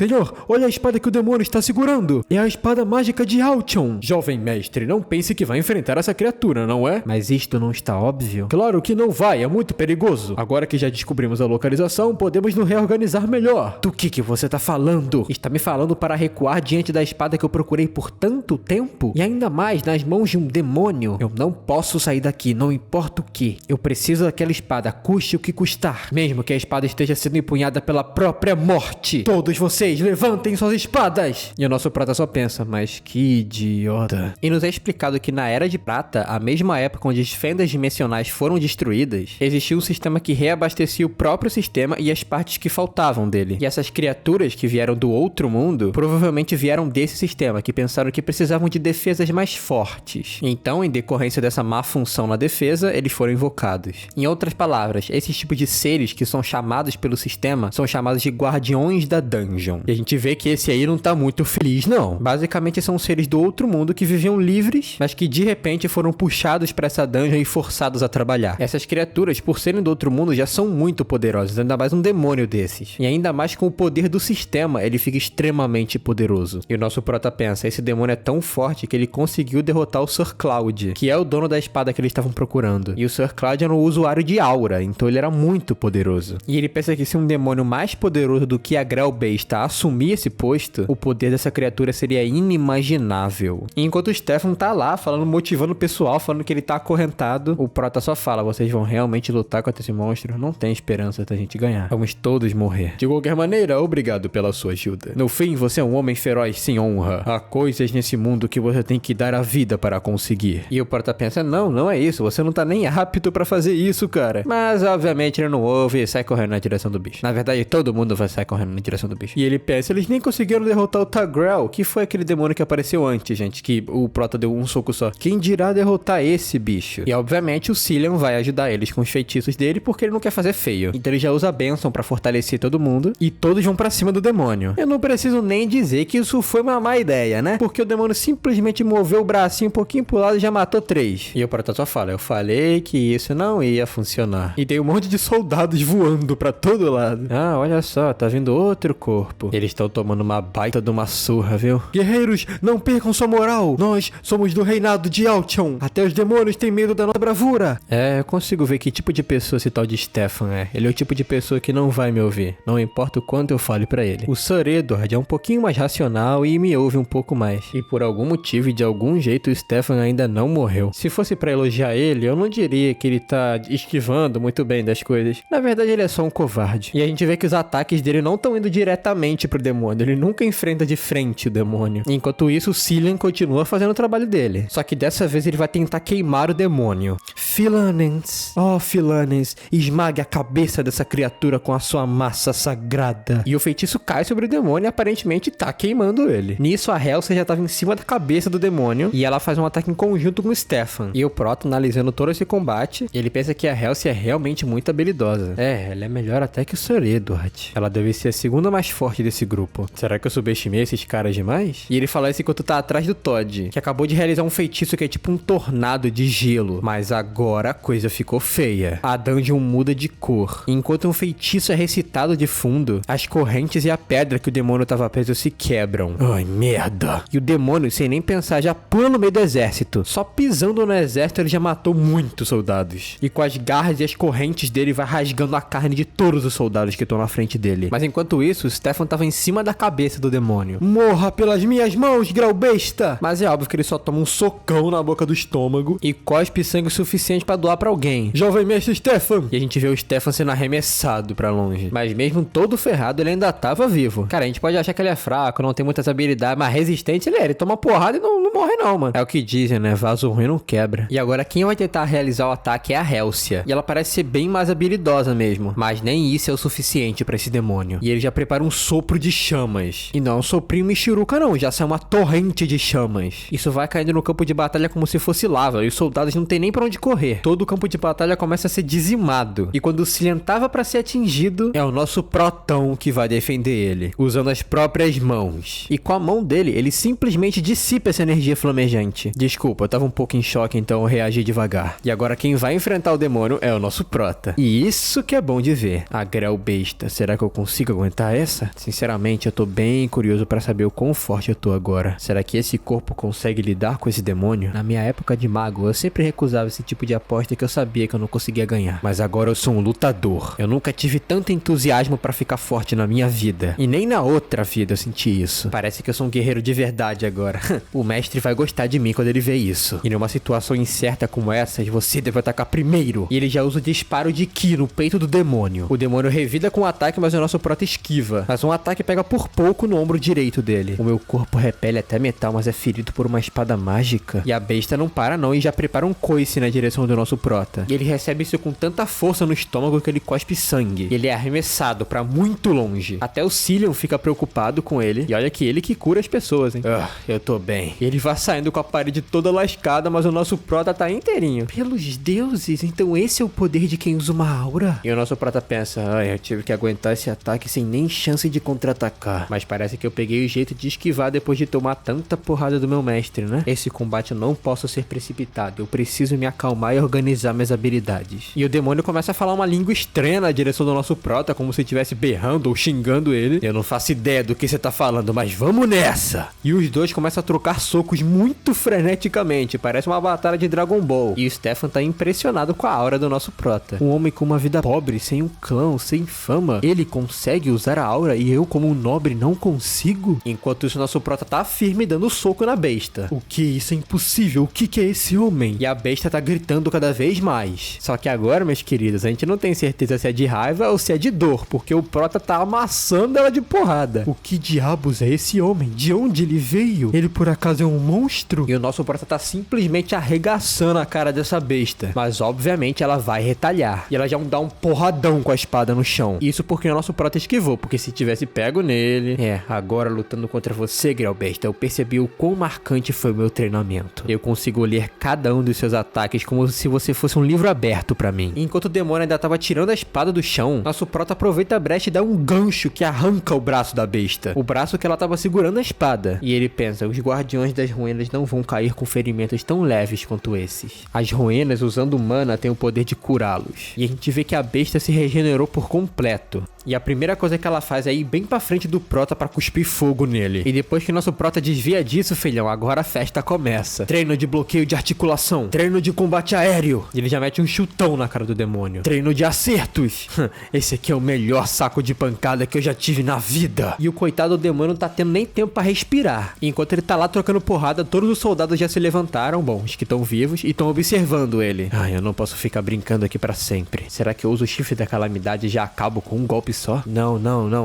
olha a espada que o demônio está segurando. É a espada mágica de Altion. Jovem mestre, não pense que vai enfrentar essa criatura, não é? Mas isto não está óbvio? Claro que não vai, é muito perigoso. Agora que já descobrimos a localização, podemos nos reorganizar melhor. Do que você tá falando? Está me falando para recuar diante da espada que eu procurei por tanto tempo? E ainda mais nas mãos de um demônio? Eu não posso sair daqui, não importa o que. Eu preciso daquela espada, custe o que custar. Mesmo que a espada esteja sendo empunhada pela própria morte. Todos vocês, levantem suas espadas! E o nosso prata só pensa, mas que idiota. E nos é explicado que na Era de Prata, a mesma época onde as fendas dimensionais foram destruídas, existia um sistema que reabastecia o próprio sistema e as partes que faltavam dele. E essas criaturas que vieram do outro mundo, provavelmente vieram desse sistema, que pensaram que precisavam de defesas mais fortes. Então, em decorrência dessa má função na defesa, eles foram invocados. Em outras palavras, esses tipos de seres que são chamados pelo sistema, são chamados de guardiões da dungeon. E a gente vê que esse aí não tá muito feliz, não. Basicamente são seres do outro mundo que viviam livres, mas que de repente foram puxados pra essa dungeon e forçados a trabalhar. Essas criaturas, por serem do outro mundo, já são muito poderosas, ainda mais um demônio desses. E ainda mais com o poder do sistema, ele fica extremamente poderoso. E o nosso prota pensa, esse demônio é tão forte que ele conseguiu derrotar o Sir Cloud, que é o dono da espada que eles estavam procurando. E o Sir Cloud era um usuário de aura, então ele era muito poderoso. E ele pensa que se um demônio mais poderoso do que a Grell Besta assumir esse posto, o poder dessa criatura seria inimaginável. E enquanto o Stefan tá lá, falando, motivando o pessoal, falando que ele tá acorrentado, o prota só fala, vocês vão realmente lutar contra esse monstro? Não tem esperança da gente ganhar. Vamos todos morrer. De qualquer maneira, obrigado pela sua ajuda. No fim, você é um homem feroz sem honra. Há coisas nesse mundo que você tem que dar a vida para conseguir. E o prota pensa, não é isso, você não tá nem apto pra fazer isso, cara. Mas, obviamente, ele não ouve e sai correndo na direção do bicho. Na verdade, todo mundo vai sair correndo na direção do bicho. E ele pensa, eles nem conseguiram derrotar o Tagrel, que foi aquele demônio que apareceu antes, gente, que o prota deu um soco só. Quem dirá derrotar esse bicho? E, obviamente, o Cillian vai ajudar eles com os feitiços dele, porque ele não quer fazer feio. Então ele já usa a bênção pra fortalecer todo mundo, e todos vão pra cima do demônio. Eu não preciso nem dizer que isso foi uma má ideia, né? Porque o demônio simplesmente moveu o bracinho um pouquinho pro lado e já matou 3. E o prota só fala, eu falei que isso não ia funcionar. E tem um monte de soldados voando pra todo lado. Ah, olha só, tá vindo outro corpo. Eles estão tomando uma baita de uma surra, viu? Guerreiros, não percam sua moral. Nós somos do reinado de Altion. Até os demônios têm medo da nossa bravura. É, eu consigo ver que tipo de pessoa esse tal de Stefan é. Ele é o tipo de pessoa que não vai me ouvir. Não importa o quanto eu fale pra ele. O Sir Edward é um pouquinho mais racional e me ouve um pouco mais. E por algum motivo e de algum jeito o Stefan ainda não morreu. Se fosse pra elogiar ele, eu não diria que ele tá esquivando muito bem das coisas. Na verdade, ele é só um covarde. E a gente vê que os ataques dele não estão indo diretamente pro demônio. Ele nunca enfrenta de frente o demônio. Enquanto isso, o Cillian continua fazendo o trabalho dele. Só que dessa vez ele vai tentar queimar o demônio. Philanens, oh Philanens, esmague a cabeça dessa criatura com a sua massa sagrada. E o feitiço cai sobre o demônio e aparentemente tá queimando ele. Nisso, a Helsia já tava em cima da cabeça do demônio e ela faz um ataque em conjunto com o Stefan. E o Proto, analisando todo esse combate, ele pensa que a Helsia é realmente muito habilidosa. É, ela é melhor até que o Sir Edward. Ela deve ser a segunda mais forte desse grupo. Será que eu subestimei esses caras demais? E ele fala isso enquanto tá atrás do Todd, que acabou de realizar um feitiço que é tipo um tornado de gelo. Mas agora a coisa ficou feia. A dungeon muda de cor. Enquanto um feitiço é recitado de fundo, as correntes e a pedra que o demônio tava preso se quebram. Ai, merda. E o demônio, sem nem pensar, já pula no meio do exército. Só pisando no exército, ele já matou muitos soldados. E com as garras e as correntes dele, vai rasgando a carne de todos os soldados que estão na frente dele. Mas enquanto isso, o Stefan tava em cima da cabeça do demônio. Morra pelas minhas mãos, Grell Besta! Mas é óbvio que ele só toma um socão na boca do estômago e cospe sangue o suficiente pra doar pra alguém. Jovem mestre Stefan! E a gente vê o Stefan sendo arremessado pra longe. Mas mesmo todo ferrado, ele ainda tava vivo. Cara, a gente pode achar que ele é fraco, não tem muitas habilidades, mas resistente ele é. Ele toma porrada e não morre não, mano. É o que dizem, né? Vaso ruim não quebra. E agora quem vai tentar realizar o ataque é a Helsia. E ela parece ser bem mais habilidosa mesmo. Mas nem isso é o suficiente pra esse demônio. E ele já prepara um sopro de chamas. E não é um soprinho Michuruca não, já sai uma torrente de chamas. Isso vai caindo no campo de batalha como se fosse lava. E os soldados não tem nem pra onde correr. Todo o campo de batalha começa a ser dizimado. E quando o Cillian tava pra ser atingido, é o nosso protão que vai defender ele. Usando as próprias mãos. E com a mão dele, ele simplesmente dissipa essa energia flamejante. Desculpa, eu tava um pouco em choque, então eu reagi devagar. E agora quem vai enfrentar o demônio é o nosso prota. E isso que é bom de ver. A Grell Besta. Será que eu consigo aguentar essa? Sinceramente, eu tô bem curioso pra saber o quão forte eu tô agora. Será que esse corpo consegue lidar com esse demônio? Na minha época de mago, eu sempre recusava esse tipo de aposta que eu sabia que eu não conseguia ganhar. Mas agora eu sou um lutador. Eu nunca tive tanto entusiasmo pra ficar forte na minha vida. E nem na outra vida eu senti isso. Parece que eu sou um guerreiro de verdade agora. O mestre vai gostar de mim quando ele vê isso. E numa situação incerta como essa, você deve atacar primeiro. E ele já usa o disparo de Ki no peito do demônio. O demônio revida com o ataque, mas o nosso prota esquiva. Mas um ataque pega por pouco no ombro direito dele. O meu corpo repele até metal, mas é ferido por uma espada mágica. E a besta não para não e já prepara um coice na direção coração do nosso prota. E ele recebe isso com tanta força no estômago que ele cospe sangue. E ele é arremessado pra muito longe. Até o Cillian fica preocupado com ele. E olha que ele que cura as pessoas, hein? Eu tô bem. E ele vai saindo com a parede toda lascada, mas o nosso prota tá inteirinho. Pelos deuses, então esse é o poder de quem usa uma aura? E o nosso prota pensa, eu tive que aguentar esse ataque sem nem chance de contra-atacar. Mas parece que eu peguei o jeito de esquivar depois de tomar tanta porrada do meu mestre, né? Esse combate eu não posso ser precipitado. Eu preciso me acalmar e organizar minhas habilidades. E o demônio começa a falar uma língua estranha na direção do nosso prota, como se estivesse berrando ou xingando ele. Eu não faço ideia do que você tá falando, mas vamos nessa! E os dois começam a trocar socos muito freneticamente. Parece uma batalha de Dragon Ball. E o Stefan tá impressionado com a aura do nosso prota. Um homem com uma vida pobre, sem um clã, sem fama, ele consegue usar a aura e eu, como um nobre, não consigo? Enquanto isso, nosso prota tá firme dando soco na besta. O que? Isso é impossível. O que é esse homem? E a besta tá gritando cada vez mais. Só que agora, meus queridos, a gente não tem certeza se é de raiva ou se é de dor, porque o prota tá amassando ela de porrada. O que diabos é esse homem? De onde ele veio? Ele por acaso é um monstro? E o nosso prota tá simplesmente arregaçando a cara dessa besta. Mas obviamente ela vai retalhar. E ela já dá um porradão com a espada no chão. Isso porque o nosso prota esquivou, porque se tivesse pego nele... agora lutando contra você, Grelbesta, eu percebi o quão marcante foi o meu treinamento. Eu consigo ler cada um dos seus ataques como se você fosse um livro aberto pra mim. E enquanto o demônio ainda tava tirando a espada do chão, nosso prota aproveita a brecha e dá um gancho que arranca o braço da besta. O braço que ela tava segurando a espada. E ele pensa, os guardiões das ruínas não vão cair com ferimentos tão leves quanto esses. As ruínas, usando mana, têm o poder de curá-los. E a gente vê que a besta se regenerou por completo. E a primeira coisa que ela faz é ir bem pra frente do prota pra cuspir fogo nele. E depois que nosso prota desvia disso, filhão, agora a festa começa. Treino de bloqueio de articulação. Treino de combate aéreo. E ele já mete um chutão na cara do demônio. Treino de acertos. Esse aqui é o melhor saco de pancada que eu já tive na vida. E o coitado do demônio não tá tendo nem tempo pra respirar. E enquanto ele tá lá trocando porrada, todos os soldados já se levantaram, bom, os que estão vivos, e estão observando ele. Eu não posso ficar brincando aqui pra sempre. Será que eu uso o chifre da calamidade e já acabo com um golpe só? Não.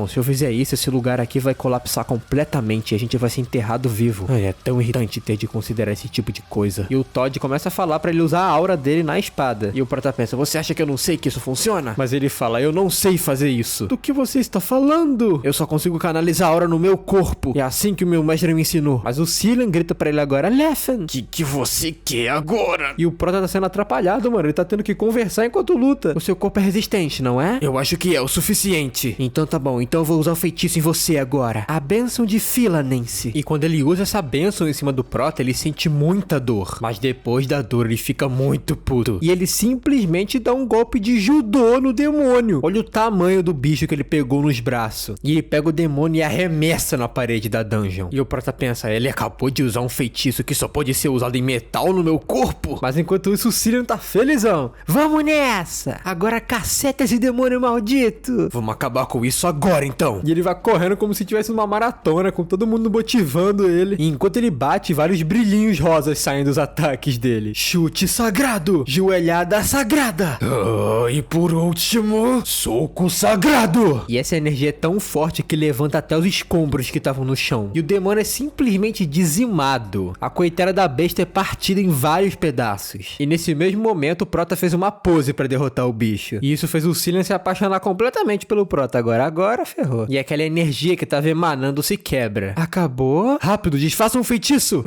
Se eu fizer isso, esse lugar aqui vai colapsar completamente e a gente vai ser enterrado vivo. É tão irritante ter de considerar esse tipo de coisa. E o Todd começa a falar pra ele usar a aura dele na espada. E o prota pensa, você acha que eu não sei que isso funciona? Mas ele fala, eu não sei fazer isso. Do que você está falando? Eu só consigo canalizar a aura no meu corpo. É assim que o meu mestre me ensinou. Mas o Cillian grita pra ele agora, Leffen, que você quer agora? E o prota tá sendo atrapalhado, mano. Ele tá tendo que conversar enquanto luta. O seu corpo é resistente, não é? Eu acho que é o suficiente. Então tá bom, então eu vou usar o feitiço em você agora. A bênção de Philanense. E quando ele usa essa bênção em cima do prota, ele sente muita dor. Mas depois da dor, ele fica muito puto. E ele simplesmente dá um golpe de judô no demônio. Olha o tamanho do bicho que ele pegou nos braços. E ele pega o demônio e arremessa na parede da dungeon. E o prota pensa, ele acabou de usar um feitiço que só pode ser usado em metal no meu corpo. Mas enquanto isso, o Cillian tá felizão. Vamos nessa! Agora caceta esse demônio maldito! Vamos acabar com isso agora então! E ele vai correndo como se tivesse uma maratona, com todo mundo motivando ele. E enquanto ele bate, vários brilhinhos rosas saem dos ataques dele. Chute sagrado! Joelhada sagrada! E por último, soco sagrado! E essa energia é tão forte que levanta até os escombros que estavam no chão. E o demônio é simplesmente dizimado. A coitada da besta é partida em vários pedaços. E nesse mesmo momento, o prota fez uma pose pra derrotar o bicho. E isso fez o Cillian se apaixonar completamente pelo prota. Agora ferrou. E aquela energia que tava emanando se quebra. Acabou? Rápido, desfaça um feitiço!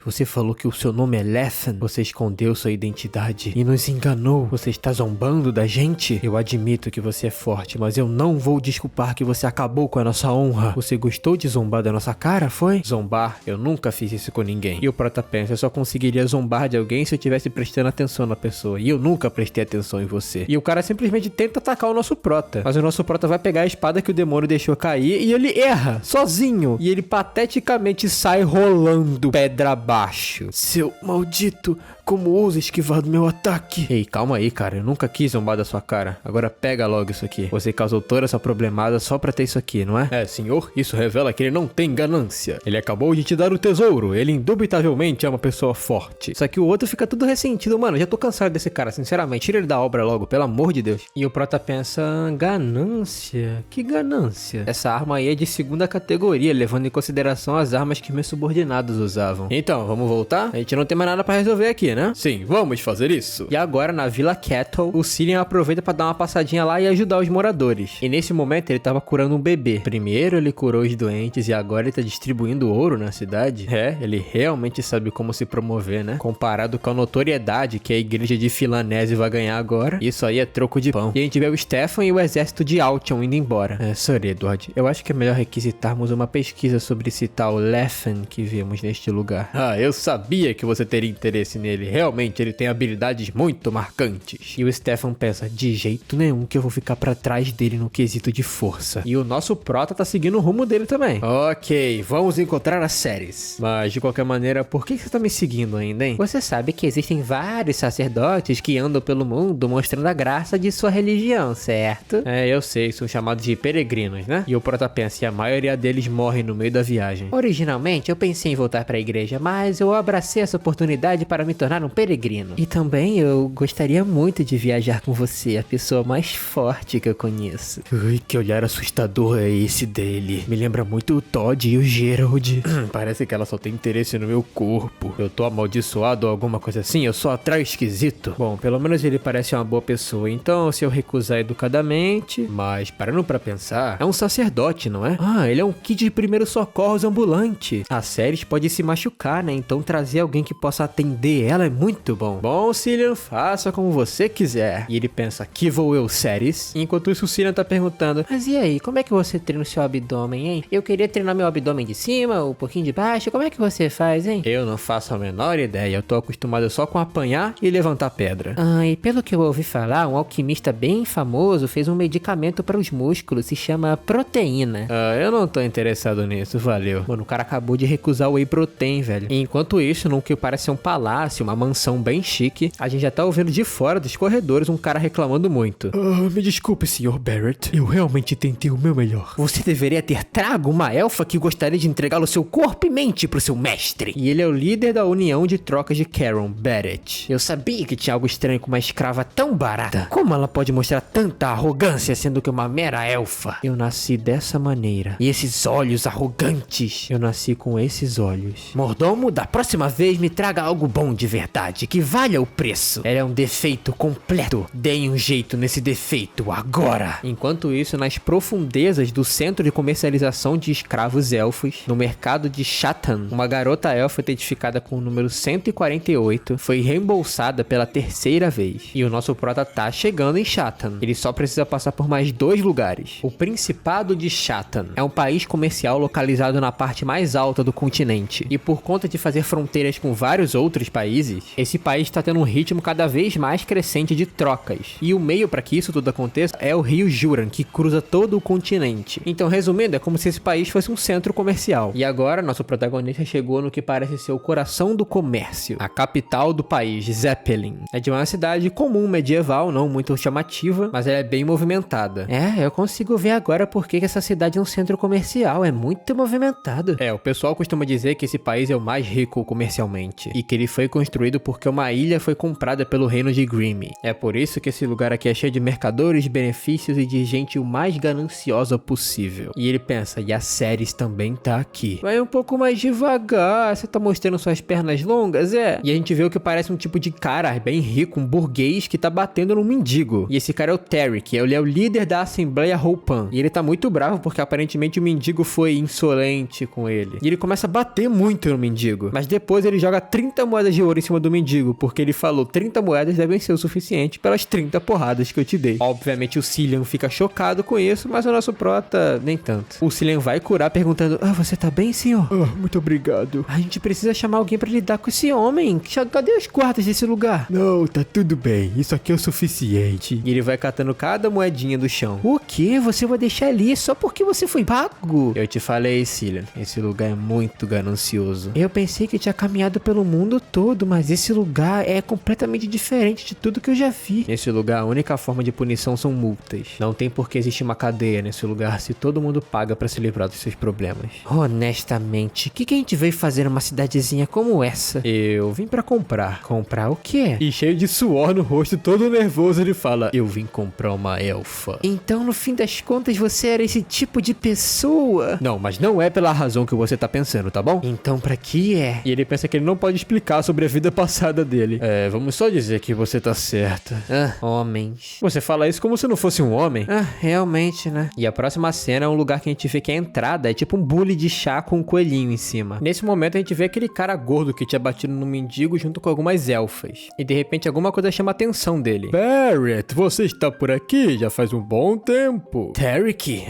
Você falou que o seu nome é Leffen? Você escondeu sua identidade e nos enganou. Você está zombando da gente? Eu admito que você é forte, mas eu não vou desculpar que você acabou com a nossa honra. Você gostou de zombar da nossa cara, foi? Zombar? Eu nunca fiz isso com ninguém. E o prota pensa, eu só conseguiria zombar de alguém se eu tivesse prestando atenção na pessoa. E eu nunca prestei atenção em você. E o cara simplesmente tenta atacar o nosso prota. Mas o nosso prota vai pegar a espada que o demônio deixou cair e ele erra, sozinho. E ele pateticamente sai rolando pedra abaixo. Seu maldito, como ousa esquivar do meu ataque? Ei, calma aí, cara. Eu nunca quis zombar da sua cara. Agora pega logo isso aqui. Você causou toda essa problemada só pra ter isso aqui, não é? Senhor, isso revela que ele não tem ganância. Ele acabou de te dar o tesouro. Ele indubitavelmente é uma pessoa forte. Só que o outro fica tudo ressentido. Mano, já tô cansado desse cara, sinceramente. Tira ele da obra logo, pelo amor de Deus. E o prota pensa, ganância? Que ganância? Essa arma aí é de segunda categoria, levando em consideração as armas que meus subordinados usavam. Então, vamos voltar? A gente não tem mais nada pra resolver aqui, aqui, né? Sim, vamos fazer isso. E agora, na Vila Kettle, o Cillian aproveita pra dar uma passadinha lá e ajudar os moradores. E nesse momento, ele tava curando um bebê. Primeiro, ele curou os doentes e agora ele tá distribuindo ouro na cidade. É, ele realmente sabe como se promover, né? Comparado com a notoriedade que a igreja de Filanese vai ganhar agora, isso aí é troco de pão. E a gente vê o Stefan e o exército de Altion indo embora. Sir Edward, eu acho que é melhor requisitarmos uma pesquisa sobre esse tal Leffen que vimos neste lugar. Ah, eu sabia que você teria interesse nele. Realmente, ele tem habilidades muito marcantes. E o Stefan pensa, de jeito nenhum que eu vou ficar pra trás dele no quesito de força. E o nosso prota tá seguindo o rumo dele também. Ok, vamos encontrar as séries. Mas, de qualquer maneira, por que você tá me seguindo ainda, hein? Você sabe que existem vários sacerdotes que andam pelo mundo mostrando a graça de sua religião, certo? É, eu sei, são chamados de peregrinos, né? E o prota pensa, e a maioria deles morre no meio da viagem. Originalmente, eu pensei em voltar pra igreja, mas eu abracei essa oportunidade para me tornar um peregrino. E também eu gostaria muito de viajar com você, a pessoa mais forte que eu conheço. Ui, que olhar assustador é esse dele. Me lembra muito o Todd e o Gerald. Parece que ela só tem interesse no meu corpo. Eu tô amaldiçoado ou alguma coisa assim? Eu só atraio esquisito? Bom, pelo menos ele parece uma boa pessoa, então se eu recusar educadamente... Mas, parando pra pensar, é um sacerdote, não é? Ah, ele é um kit de primeiros socorros ambulante. A Ceres pode se machucar, né? Então trazer alguém que possa atender ela é muito bom. Bom, Cillian, faça como você quiser. E ele pensa, que vou eu, Ceres? Enquanto isso, o Cillian tá perguntando, mas e aí, como é que você treina o seu abdômen, hein? Eu queria treinar meu abdômen de cima, um pouquinho de baixo, como é que você faz, hein? Eu não faço a menor ideia, eu tô acostumado só com apanhar e levantar pedra. Ah, e pelo que eu ouvi falar, um alquimista bem famoso fez um medicamento para os músculos, se chama proteína. Ah, eu não tô interessado nisso, valeu. Mano, o cara acabou de recusar o whey protein, velho. E enquanto isso, num que parece ser um palácio, uma mansão bem chique, a gente já tá ouvindo de fora dos corredores um cara reclamando muito. Me desculpe, Sr. Barrett. Eu realmente tentei o meu melhor. Você deveria ter trago uma elfa que gostaria de entregá-lo seu corpo e mente pro seu mestre. E ele é o líder da União de Trocas de Caron, Barrett. Eu sabia que tinha algo estranho com uma escrava tão barata. Como ela pode mostrar tanta arrogância sendo que uma mera elfa? Eu nasci dessa maneira. E esses olhos arrogantes. Eu nasci com esses olhos. Mordomo, da próxima vez me traga algo bom de verdade, que valha o preço. Ela é um defeito completo. Deem um jeito nesse defeito agora. Enquanto isso, nas profundezas do centro de comercialização de escravos elfos, no mercado de Shatan, uma garota elfa identificada com o número 148 foi reembolsada pela terceira vez. E o nosso prota tá chegando em Shatan. Ele só precisa passar por mais 2 lugares. O Principado de Shatan é um país comercial localizado na parte mais alta do continente. E por conta de fazer fronteiras com vários outros países, esse país está tendo um ritmo cada vez mais crescente de trocas. E o meio para que isso tudo aconteça é o rio Juran, que cruza todo o continente. Então, resumindo, é como se esse país fosse um centro comercial. E agora, nosso protagonista chegou no que parece ser o coração do comércio, a capital do país, Zeppelin. É de uma cidade comum medieval, não muito chamativa, mas ela é bem movimentada. É, eu consigo ver agora por que essa cidade é um centro comercial, é muito movimentado. É, o pessoal costuma dizer que esse país é o mais rico comercialmente, e que ele foi construído porque uma ilha foi comprada pelo reino de Grimm. É por isso que esse lugar aqui é cheio de mercadores, benefícios e de gente o mais gananciosa possível. E ele pensa, e a Ceres também tá aqui. Vai um pouco mais devagar, você tá mostrando suas pernas longas, é? E a gente vê o que parece um tipo de cara bem rico, um burguês que tá batendo num mendigo. E esse cara é o Tarek, ele é o líder da Assembleia Roupan. E ele tá muito bravo porque aparentemente o mendigo foi insolente com ele. E ele começa a bater muito no mendigo. Mas depois ele joga 30 moedas de ouro em cima do mendigo, porque ele falou 30 moedas devem ser o suficiente pelas 30 porradas que eu te dei. Obviamente o Cillian fica chocado com isso, mas o nosso prota nem tanto. O Cillian vai curar perguntando, você tá bem, senhor? Muito obrigado. A gente precisa chamar alguém pra lidar com esse homem. Cadê os guardas desse lugar? Não, tá tudo bem. Isso aqui é o suficiente. E ele vai catando cada moedinha do chão. O quê? Você vai deixar ali só porque você foi pago? Eu te falei, Cillian, esse lugar é muito ganancioso. Eu pensei que tinha caminhado pelo mundo todo, mas esse lugar é completamente diferente de tudo que eu já vi. Nesse lugar, a única forma de punição são multas. Não tem por que existir uma cadeia nesse lugar se todo mundo paga pra se livrar dos seus problemas. Honestamente, o que a gente veio fazer numa cidadezinha como essa? Eu vim pra comprar. Comprar o quê? E cheio de suor no rosto, todo nervoso, ele fala, eu vim comprar uma elfa. Então, no fim das contas, você era esse tipo de pessoa? Não, mas não é pela razão que você tá pensando, tá bom? Então, pra que é? E ele pensa que ele não pode explicar sobre a vida vida passada dele. Vamos só dizer que você tá certa. Homens. Você fala isso como se não fosse um homem. Realmente, né? E a próxima cena é um lugar que a gente vê que a entrada é tipo um bule de chá com um coelhinho em cima. Nesse momento a gente vê aquele cara gordo que tinha batido no mendigo junto com algumas elfas. E de repente alguma coisa chama a atenção dele. Barrett, você está por aqui já faz um bom tempo. Tarek?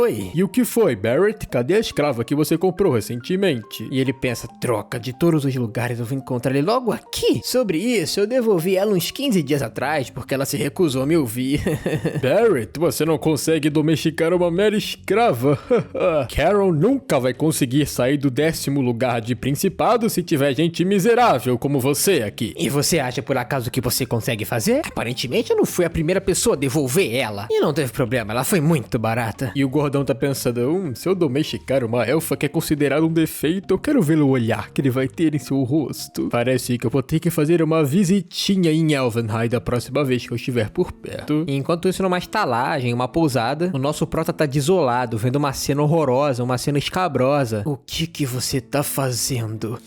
Oi. E o que foi, Barrett? Cadê a escrava que você comprou recentemente? E ele pensa, troca, de todos os lugares eu vou encontrar ele logo aqui. Sobre isso, eu devolvi ela uns 15 dias atrás porque ela se recusou a me ouvir. Barrett, você não consegue domesticar uma mera escrava. Carol nunca vai conseguir sair do 10º lugar de principado se tiver gente miserável como você aqui. E você acha por acaso que você consegue fazer? Aparentemente eu não fui a primeira pessoa a devolver ela. E não teve problema, ela foi muito barata. E o gordão tá pensando, se eu domesticar uma elfa que é considerada um defeito, eu quero ver o olhar que ele vai ter em seu rosto. Parece que eu vou ter que fazer uma visitinha em Elvenheim da próxima vez que eu estiver por perto. E enquanto isso, numa estalagem, uma pousada, o nosso prota tá desolado, vendo uma cena horrorosa, uma cena escabrosa. O que você tá fazendo?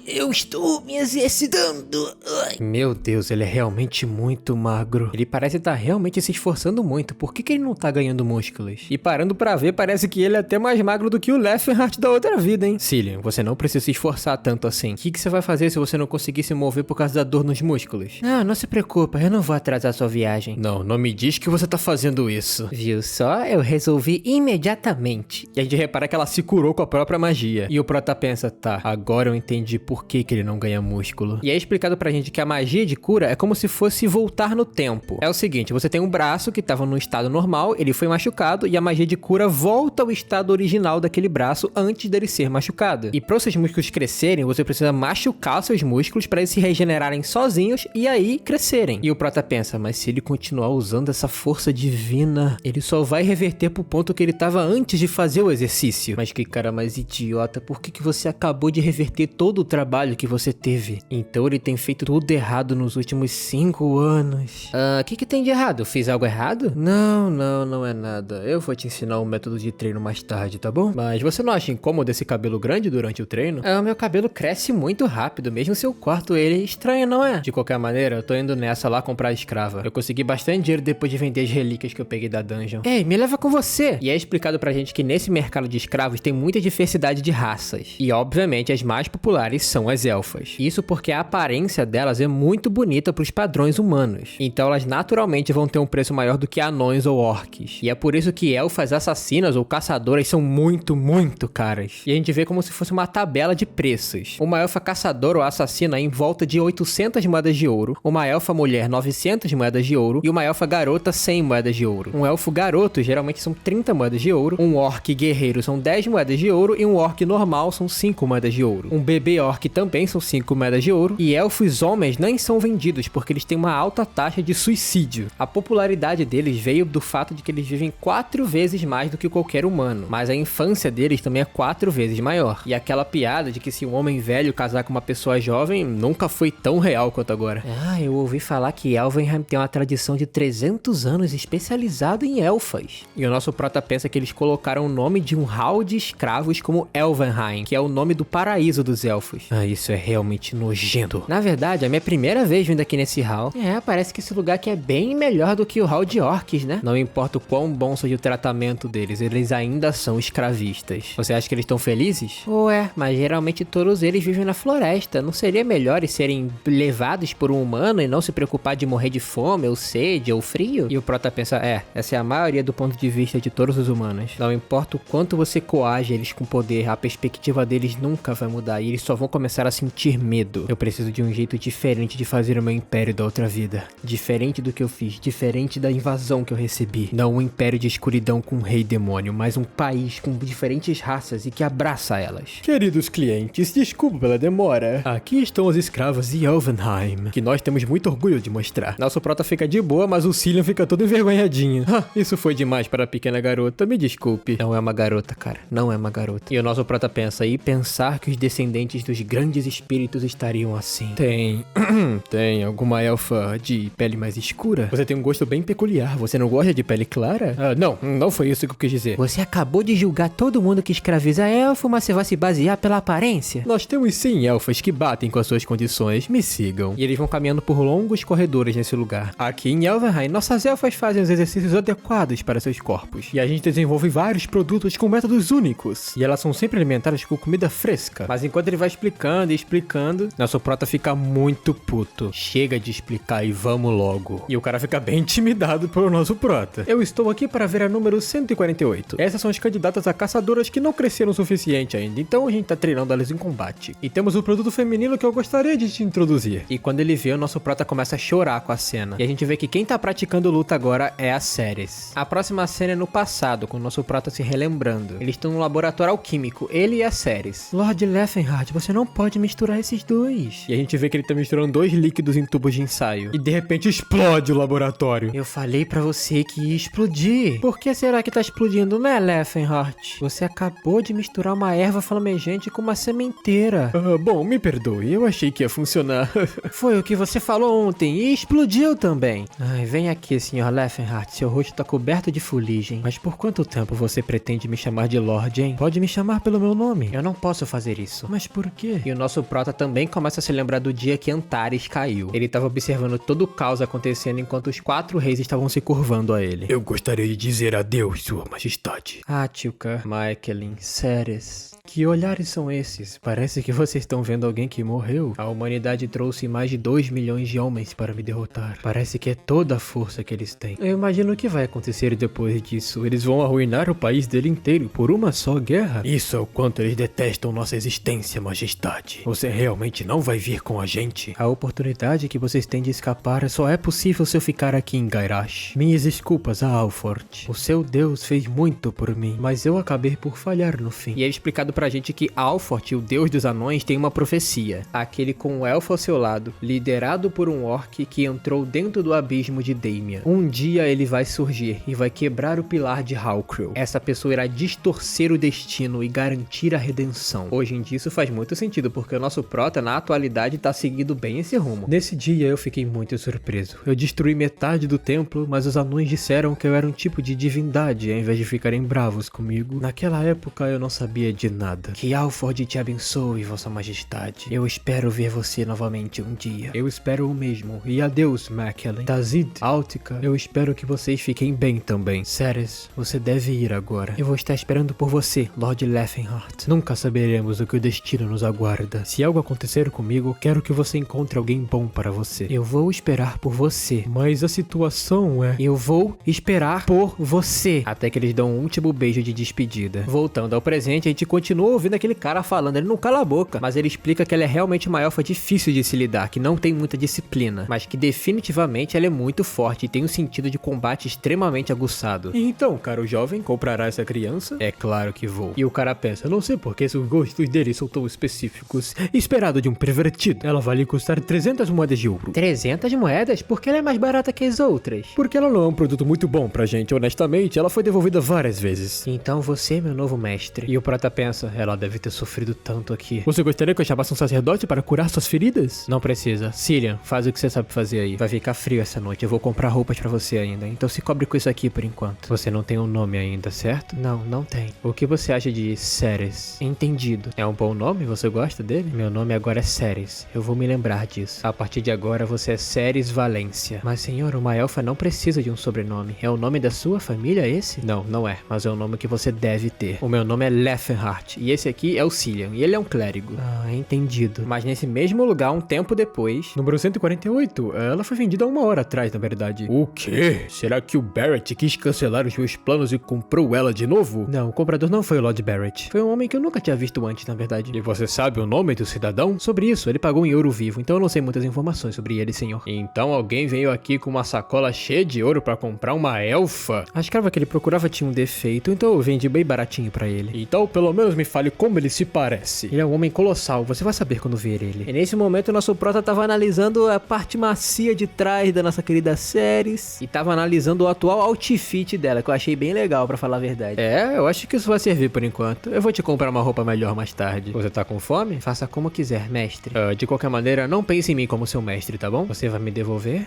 Eu estou me exercitando. Meu Deus, ele é realmente muito magro. Ele parece estar realmente se esforçando muito. Por que ele não tá ganhando músculos? E parando pra ver, parece que ele é até mais magro do que o Leffenhart da outra vida, hein? Cillian, você não precisa se esforçar tanto assim. O que você vai fazer se você não conseguir se mover por causa da dor nos músculos? Não se preocupa, eu não vou atrasar sua viagem. Não me diz que você tá fazendo isso. Viu só? Eu resolvi imediatamente. E a gente repara que ela se curou com a própria magia. E o prota pensa, tá, agora eu entendi por que ele não ganha músculo. E é explicado pra gente que a magia de cura é como se fosse voltar no tempo. É o seguinte, você tem um braço que tava no estado normal, ele foi machucado e a magia de cura volta ao estado original daquele braço antes dele ser machucado. E para os seus músculos crescerem, você precisa machucar seus músculos para eles se regenerarem sozinhos e aí crescerem. E o prota pensa, mas se ele continuar usando essa força divina, ele só vai reverter pro ponto que ele tava antes de fazer o exercício. Mas que cara mais idiota, por que você acabou de reverter todo o trabalho que você teve? Então ele tem feito tudo errado nos últimos 5 anos. O que tem de errado? Eu fiz algo errado? Não é nada. Eu vou te ensinar um método de treino mais tarde, tá bom? Mas você não acha incômodo esse cabelo grande durante o treino? O meu cabelo cresce muito rápido, mesmo se eu corto ele. Estranho, não é? De qualquer maneira, eu tô indo nessa lá comprar a escrava. Eu consegui bastante dinheiro depois de vender as relíquias que eu peguei da dungeon. Ei, me leva com você! E é explicado pra gente que nesse mercado de escravos tem muita diversidade de raças. E obviamente as mais populares são as elfas. Isso porque a aparência delas é muito bonita pros padrões humanos. Então elas naturalmente vão ter um preço maior do que anões ou orcs. E é por isso que elfas assassinas ou caçadoras são muito caras. E a gente vê como se fosse uma tabela de preços. Uma elfa caçadora ou assassina em volta de 800 moedas de ouro, uma elfa mulher 900 moedas de ouro e uma elfa garota 100 moedas de ouro. Um elfo garoto geralmente são 30 moedas de ouro, um orc guerreiro são 10 moedas de ouro e um orc normal são 5 moedas de ouro. Um bebê orc também são 5 moedas de ouro e elfos homens nem são vendidos porque eles têm uma alta taxa de suicídio. A popularidade deles veio do fato de que eles vivem 4 vezes mais do que qualquer humano, mas a infância deles também é 4 vezes maior. E aquela piada de que se um homem velho casar com uma pessoa jovem nunca foi tão real quanto agora. Eu ouvi falar que Elvenheim tem uma tradição de 300 anos especializado em elfas. E o nosso prota pensa que eles colocaram o nome de um hall de escravos como Elvenheim, que é o nome do paraíso dos elfos. Isso é realmente nojento. Na verdade, é a minha primeira vez vindo aqui nesse hall. Parece que esse lugar aqui é bem melhor do que o hall de orcs, né? Não importa o quão bom seja o tratamento deles, eles ainda são escravistas. Você acha que eles estão felizes? Mas geralmente todos eles vivem na floresta. Não seria melhor eles serem levados por um humano e não se preocupar de morrer de fome, ou sede, ou frio? E o prota pensa, essa é a maioria do ponto de vista de todos os humanos. Não importa o quanto você coage eles com poder, a perspectiva deles nunca vai mudar e eles só vão começar a sentir medo. Eu preciso de um jeito diferente de fazer o meu império da outra vida. Diferente do que eu fiz, diferente da invasão que eu recebi. Não um império de escuridão com um rei demônio, mas um país com diferentes raças e que abraça elas. Queridos clientes, desculpa pela demora. Aqui estão as escravas de Elvenheim, que nós temos muito orgulho de mostrar. Nosso prota fica de boa, mas o Cillian fica todo envergonhadinho. Isso foi demais para a pequena garota, me desculpe. Não é uma garota, cara. Não é uma garota. E o nosso prota pensa, e pensar que os descendentes dos grandes espíritos estariam assim. Tem alguma elfa de pele mais escura? Você tem um gosto bem peculiar. Você não gosta de pele clara? Não foi isso que eu quis dizer. Você acabou de julgar todo mundo que escraviza elfo, mas você vai se basear pela aparência? Nós temos sim elfas que batem com as suas condições, me sigam. E eles vão caminhando por longos corredores nesse lugar. Aqui em Elvenheim, nossas elfas fazem os exercícios adequados para seus corpos. E a gente desenvolve vários produtos com métodos únicos. E elas são sempre alimentadas com comida fresca. Mas enquanto ele vai explicando e explicando, nosso prota fica muito puto. Chega de explicar e vamos logo. E o cara fica bem intimidado pelo nosso prota. Eu estou aqui para ver a número 148. Essas são as candidatas a caçadoras que não cresceram o suficiente ainda, então a gente tá treinando elas em combate. E temos o produto feminino que eu gostaria de te introduzir. E quando ele vê, o nosso prota começa a chorar com a cena. E a gente vê que quem tá praticando luta agora é a Ceres. A próxima cena é no passado, com o nosso prota se relembrando. Eles estão no laboratório alquímico, ele e a Ceres. Lord Leffenhardt, você não pode misturar esses dois. E a gente vê que ele tá misturando dois líquidos em tubos de ensaio. E de repente explode o laboratório. Eu falei pra você que ia explodir. Por que será que tá explodindo, né, Leffenhardt? Você acabou de misturar uma erva flamejante com uma sementeira. Bom, me perdoe, eu achei que ia funcionar. Foi o que você falou ontem e explodiu também. Ai, vem aqui, Sr. Leffenhardt, seu rosto tá coberto de fuligem. Mas por quanto tempo você pretende me chamar de Lord, hein? Pode me chamar pelo meu nome. Eu não posso fazer isso. Mas por quê? E o nosso prota também começa a se lembrar do dia que Antares caiu. Ele tava observando todo o caos acontecendo enquanto os 4 reis estavam se curvando a ele. Eu gostaria de dizer adeus, Sua Majestade. Ática, Maekelin, Ceres. Que olhares são esses? Parece que vocês estão vendo alguém que morreu. A humanidade trouxe mais de 2 milhões de homens para me derrotar. Parece que é toda a força que eles têm. Eu imagino o que vai acontecer depois disso. Eles vão arruinar o país dele inteiro por uma só guerra? Isso é o quanto eles detestam nossa existência, Majestade. Você realmente não vai vir com a gente? A oportunidade que vocês têm de escapar só é possível se eu ficar aqui em Gairash. Minhas desculpas a Alfort. O seu Deus fez muito por mim, mas eu acabei por falhar no fim. E é explicado pra gente que Alfort, o Deus dos Anões, tem uma profecia. Aquele com um elfo ao seu lado, liderado por um orc que entrou dentro do abismo de Daemia. Um dia ele vai surgir e vai quebrar o pilar de Halcril. Essa pessoa irá distorcer o destino e garantir a redenção. Hoje em dia isso faz muito sentido, porque o nosso prota na atualidade tá seguindo bem esse rumo. Nesse dia eu fiquei muito surpreso. Eu destruí metade do templo, mas os anões disseram que eu era um tipo de divindade, ao invés de ficarem bravos comigo. Naquela época eu não sabia de nada. Que Alford te abençoe, Vossa Majestade. Eu espero ver você novamente um dia. Eu espero o mesmo. E adeus, Maekelin. Tazid, Altica, eu espero que vocês fiquem bem também. Ceres, você deve ir agora. Eu vou estar esperando por você, Lord Leffenhardt. Nunca saberemos o que o destino nos aguarda. Se algo acontecer comigo, quero que você encontre alguém bom para você. Eu vou esperar por você. Mas a situação é... Eu vou esperar por você. Até que eles dão um último beijo de despedida. Voltando ao presente, a gente continua ouvindo aquele cara falando. Ele não cala a boca, mas ele explica que ela é realmente uma elfa difícil de se lidar, que não tem muita disciplina, mas que definitivamente ela é muito forte e tem um sentido de combate extremamente aguçado. E então, caro jovem, comprará essa criança? É claro que vou. E o cara pensa, não sei porque os gostos dele são tão específicos. Esperado de um pervertido. Ela vai lhe custar 300 moedas de ouro. 300 moedas? Por que ela é mais barata que as outras? Porque ela não é um produto muito bom pra gente, honestamente. Ela foi devolvida várias vezes. Então você é meu novo mestre. E o prota pensa, ela deve ter sofrido tanto aqui. Você gostaria que eu chamasse um sacerdote para curar suas feridas? Não precisa. Cillian, faz o que você sabe fazer aí. Vai ficar frio essa noite. Eu vou comprar roupas pra você ainda. Então se cobre com isso aqui por enquanto. Você não tem um nome ainda, certo? Não, não tem. O que você acha de Ceres? Entendido. É um bom nome? Você gosta dele? Meu nome agora é Ceres. Eu vou me lembrar disso. A partir de agora você é Ceres Valência. Mas senhor, uma elfa não precisa de um sobrenome. É o nome da sua família esse? Não, não é. Mas é o nome que você deve ter. O meu nome é Leffenhardt. E esse aqui é o Cillian. E ele é um clérigo. Ah, entendido. Mas nesse mesmo lugar, um tempo depois... Número 148. Ela foi vendida há 1 hora atrás, na verdade. O quê? Será que o Barrett quis cancelar os meus planos e comprou ela de novo? Não, o comprador não foi o Lord Barrett. Foi um homem que eu nunca tinha visto antes, na verdade. E você sabe o nome do cidadão? Sobre isso, ele pagou em ouro vivo, então eu não sei muitas informações sobre ele, senhor. Então alguém veio aqui com uma sacola cheia de ouro pra comprar uma elfa? A escrava que ele procurava tinha um defeito, então eu vendi bem baratinho pra ele. Então pelo menos me fale como ele se parece. Ele é um homem colossal, você vai saber quando ver ele. E nesse momento o nosso prota tava analisando a parte macia de trás da nossa querida Ceres e tava analisando o atual outfit dela, que eu achei bem legal, pra falar a verdade. É, eu acho que isso vai servir por enquanto. Eu vou te comprar uma roupa melhor mais tarde. Você tá com fome? Faça como quiser, mestre. De qualquer maneira, não pense em mim como seu mestre, tá bom? Você vai me devolver?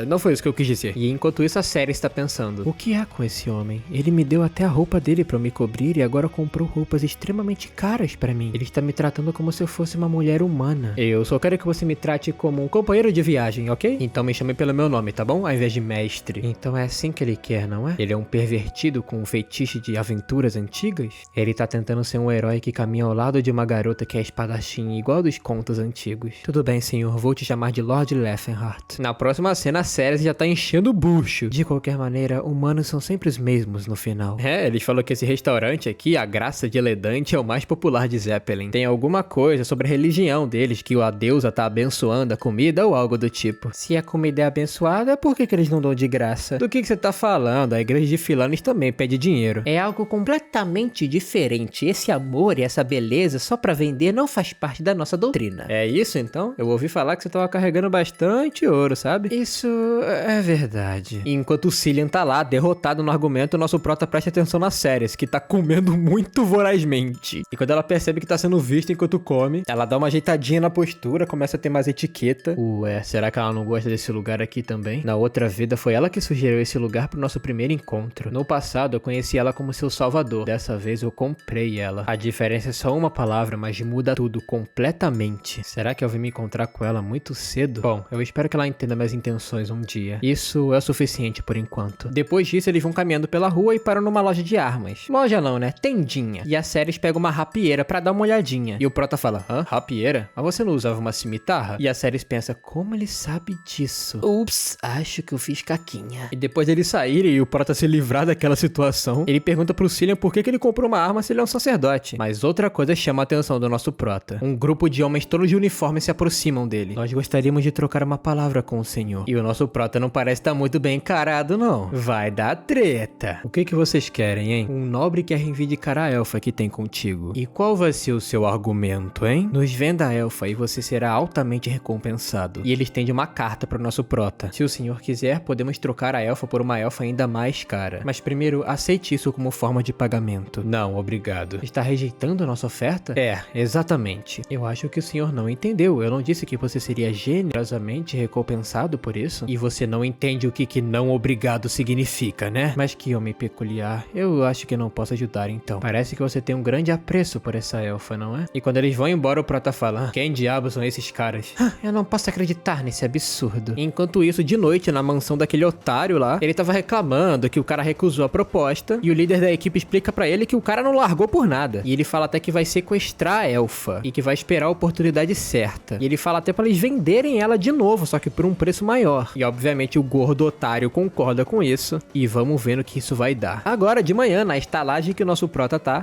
Não foi isso que eu quis dizer. E enquanto isso a Ceres está pensando, o que há com esse homem? Ele me deu até a roupa dele pra me cobrir e agora comprou roupas extremamente caras pra mim. Ele está me tratando como se eu fosse uma mulher humana. Eu só quero que você me trate como um companheiro de viagem, ok? Então me chame pelo meu nome, tá bom? Ao invés de mestre. Então é assim que ele quer, não é? Ele é um pervertido com um feitiço de aventuras antigas? Ele tá tentando ser um herói que caminha ao lado de uma garota que é espadachim igual dos contos antigos. Tudo bem, senhor. Vou te chamar de Lord Leffenhart. Na próxima cena, a Ceres já tá enchendo o bucho. De qualquer maneira, humanos são sempre os mesmos no final. Eles falaram que esse restaurante aqui, a Graça de Eledante, é o mais popular de Zeppelin. Tem alguma coisa sobre a religião deles, que a deusa tá abençoando a comida ou algo do tipo. Se a comida é abençoada, por que eles não dão de graça? Do que você tá falando? A igreja de Filanes também pede dinheiro. É algo completamente diferente. Esse amor e essa beleza só pra vender não faz parte da nossa doutrina. É isso então? Eu ouvi falar que você tava carregando bastante ouro, sabe? Isso é verdade. Enquanto o Cillian tá lá, derrotado no argumento, o nosso prota presta atenção na Ceres, que tá comendo muito vorazmente. E quando ela percebe que tá sendo vista enquanto come, ela dá uma ajeitadinha na postura, começa a ter mais etiqueta. Ué, será que ela não gosta desse lugar aqui também? Na outra vida, foi ela que sugeriu esse lugar pro nosso primeiro encontro. No passado, eu conheci ela como seu salvador. Dessa vez, eu comprei ela. A diferença é só uma palavra, mas muda tudo completamente. Será que eu vim me encontrar com ela muito cedo? Bom, eu espero que ela entenda minhas intenções um dia. Isso é o suficiente por enquanto. Depois disso, eles vão caminhando pela rua e param numa loja de armas. Loja não, né? Tendinha. E a Ceres pega uma rapieira pra dar uma olhadinha. E o prota fala, hã? Rapieira? Mas você não usava uma cimitarra? E a Ceres pensa, como ele sabe disso? Ups, acho que eu fiz caquinha. E depois deles saírem e o prota se livrar daquela situação, ele pergunta pro Cillian por que ele comprou uma arma se ele é um sacerdote. Mas outra coisa chama a atenção do nosso prota. Um grupo de homens todos de uniforme se aproximam dele. Nós gostaríamos de trocar uma palavra com o senhor. E o nosso prota não parece estar muito bem encarado, não. Vai dar treta. O que vocês querem, hein? Um nobre quer reivindicar a elfa que tem contigo. E qual vai ser o seu argumento, hein? Nos venda a elfa e você será altamente recompensado. E ele estende uma carta para o nosso prota. Se o senhor quiser, podemos trocar a elfa por uma elfa ainda mais cara. Mas primeiro, aceite isso como forma de pagamento. Não, obrigado. Está rejeitando a nossa oferta? É, exatamente. Eu acho que o senhor não entendeu. Eu não disse que você seria generosamente recompensado por isso? E você não entende o que não obrigado significa, né? Mas que homem peculiar. Eu acho que não posso ajudar então. Parece que você tem um grande apreço por essa elfa, não é? E quando eles vão embora, o prota fala, quem diabos são esses caras? Eu não posso acreditar nesse absurdo. Enquanto isso, de noite, na mansão daquele otário lá, ele tava reclamando que o cara recusou a proposta e o líder da equipe explica pra ele que o cara não largou por nada. E ele fala até que vai sequestrar a elfa e que vai esperar a oportunidade certa. E ele fala até pra eles venderem ela de novo, só que por um preço maior. E obviamente o gordo otário concorda com isso e vamos ver no que isso vai dar. Agora, de manhã, na estalagem que o nosso prota tá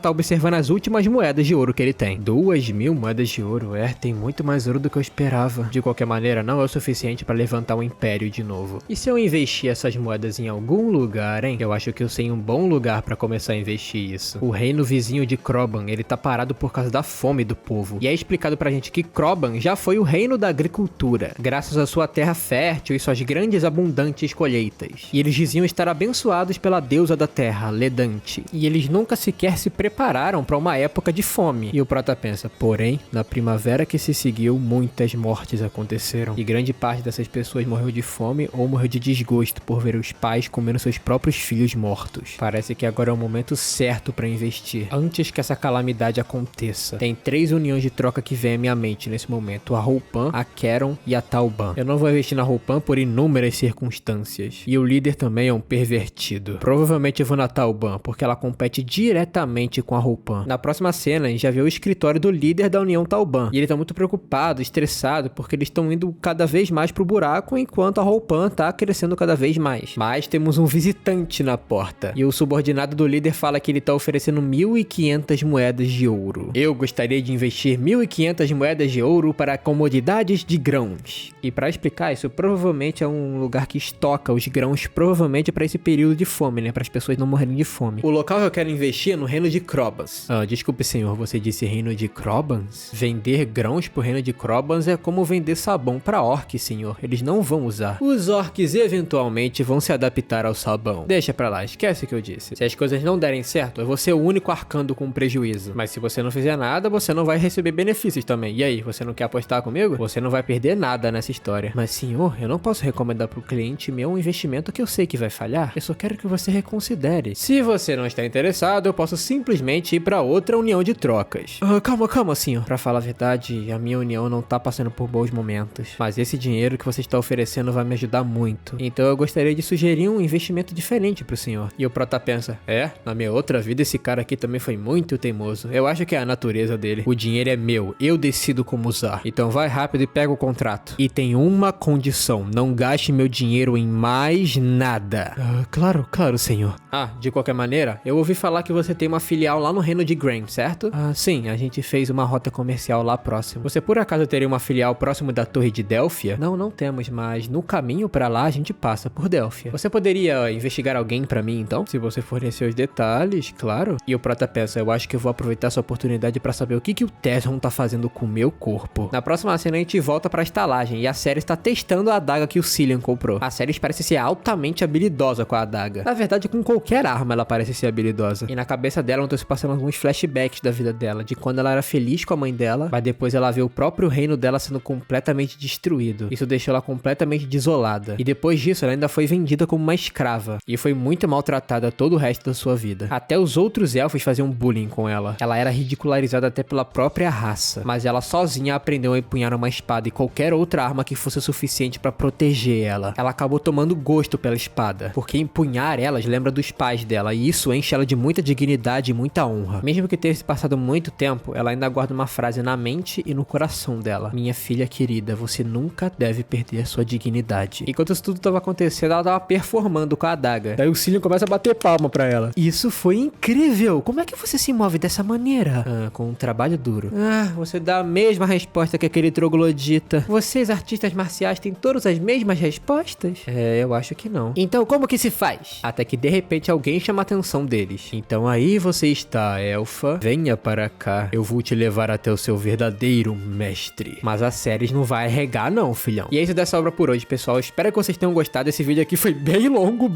observando as últimas moedas de ouro que ele tem. 2.000 moedas de ouro, tem muito mais ouro do que eu esperava. De qualquer maneira, não é o suficiente pra levantar um império de novo. E se eu investir essas moedas em algum lugar, hein? Eu acho que eu sei um bom lugar pra começar a investir isso. O reino vizinho de Kroban, ele tá parado por causa da fome do povo. E é explicado pra gente que Kroban já foi o reino da agricultura, graças à sua terra fértil e suas grandes abundantes colheitas. E eles diziam estar abençoados pela deusa da terra, Ledante. E eles nunca sequer se prepararam pra uma época de fome. E o prota pensa, porém, na primavera que se seguiu, muitas mortes aconteceram. E grande parte dessas pessoas morreu de fome ou morreu de desgosto por ver os pais comendo seus próprios filhos mortos. Parece que agora é o momento certo pra investir, antes que essa calamidade aconteça. Tem 3 uniões de troca que vem à minha mente nesse momento, a Roupan, a Charon e a Tauban. Eu não vou investir na Roupan por inúmeras circunstâncias. E o líder também é um pervertido. Provavelmente eu vou na Tauban, porque ela compete diretamente com a Roupan. Na próxima cena, a gente já vê o escritório do líder da União Tauban. E ele tá muito preocupado, estressado, porque eles estão indo cada vez mais pro buraco, enquanto a Roupan tá crescendo cada vez mais. Mas temos um visitante na porta. E o subordinado do líder fala que ele tá oferecendo 1.500 moedas de ouro. Eu gostaria de investir 1.500 moedas de ouro para comodidades de grãos. E para explicar, isso provavelmente é um lugar que estoca os grãos, provavelmente para esse período de fome, né? Para as pessoas não morrerem de fome. O local que eu quero investir é no reino de Krobans. Desculpe, senhor, você disse reino de Krobans? Vender grãos pro reino de Krobans é como vender sabão para orcs, senhor. Eles não vão usar. Os orcs eventualmente vão se adaptar ao sabão. Deixa pra lá, esquece o que eu disse. Se as coisas não derem certo, eu vou ser o único arcando com prejuízo. Mas se você não fizer nada, você não vai receber benefícios também. E aí, você não quer apostar comigo? Você não vai perder nada nessa história. Mas, senhor, eu não posso recomendar pro cliente meu um investimento que eu sei que vai falhar. Eu só quero que você reconsidere. Se você não está interessado, eu posso posso simplesmente ir pra outra união de trocas. Calma, senhor. Pra falar a verdade, a minha união não tá passando por bons momentos. Mas esse dinheiro que você está oferecendo vai me ajudar muito. Então eu gostaria de sugerir um investimento diferente pro senhor. E o Prota pensa, na minha outra vida esse cara aqui também foi muito teimoso. Eu acho que é a natureza dele. O dinheiro é meu, eu decido como usar. Então vai rápido e pega o contrato. E tem uma condição, não gaste meu dinheiro em mais nada. Claro, senhor. De qualquer maneira, eu ouvi falar que você tem uma filial lá no reino de Graham, certo? Sim, a gente fez uma rota comercial lá próximo. Você por acaso teria uma filial próximo da Torre de Delphia? Não temos, mas no caminho pra lá a gente passa por Delphia. Você poderia investigar alguém pra mim, então? Se você fornecer os detalhes, claro. E o Prota pensa, eu acho que eu vou aproveitar essa oportunidade pra saber o que o Tesson tá fazendo com o meu corpo. Na próxima cena a gente volta pra estalagem e a Ceres está testando a adaga que o Cillian comprou. A Ceres parece ser altamente habilidosa com a adaga. Na verdade, com qualquer arma ela parece ser habilidosa. E na cabeça dela estão se passando alguns flashbacks da vida dela, de quando ela era feliz com a mãe dela, mas depois ela vê o próprio reino dela sendo completamente destruído. Isso deixou ela completamente desolada. E depois disso, ela ainda foi vendida como uma escrava. E foi muito maltratada todo o resto da sua vida. Até os outros elfos faziam bullying com ela. Ela era ridicularizada até pela própria raça. Mas ela sozinha aprendeu a empunhar uma espada e qualquer outra arma que fosse o suficiente pra proteger ela. Ela acabou tomando gosto pela espada, porque empunhar elas lembra dos pais dela, e isso enche ela de muita dignidade e muita honra. Mesmo que tenha se passado muito tempo, ela ainda guarda uma frase na mente e no coração dela. Minha filha querida, você nunca deve perder sua dignidade. Enquanto isso tudo tava acontecendo, ela tava performando com a adaga. Daí o Cillian começa a bater palma pra ela. Isso foi incrível! Como é que você se move dessa maneira? Com um trabalho duro. Você dá a mesma resposta que aquele troglodita. Vocês, artistas marciais, têm todas as mesmas respostas? Eu acho que não. Então como que se faz? Até que de repente alguém chama a atenção deles. Então aí você está, elfa. Venha para cá. Eu vou te levar até o seu verdadeiro mestre. Mas a Ceres não vai arregar não, filhão. E é isso dessa obra por hoje, pessoal. Espero que vocês tenham gostado. Esse vídeo aqui foi bem longo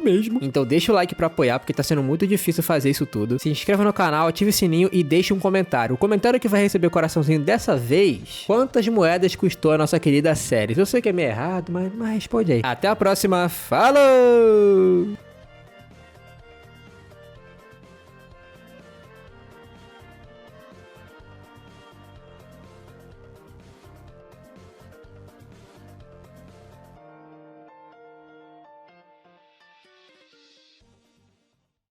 mesmo. Então deixa o like pra apoiar, porque tá sendo muito difícil fazer isso tudo. Se inscreva no canal, ative o sininho e deixe um comentário. O comentário que vai receber o coraçãozinho dessa vez: quantas moedas custou a nossa querida Ceres? Eu sei que é meio errado, mas responde aí. Até a próxima. Falou!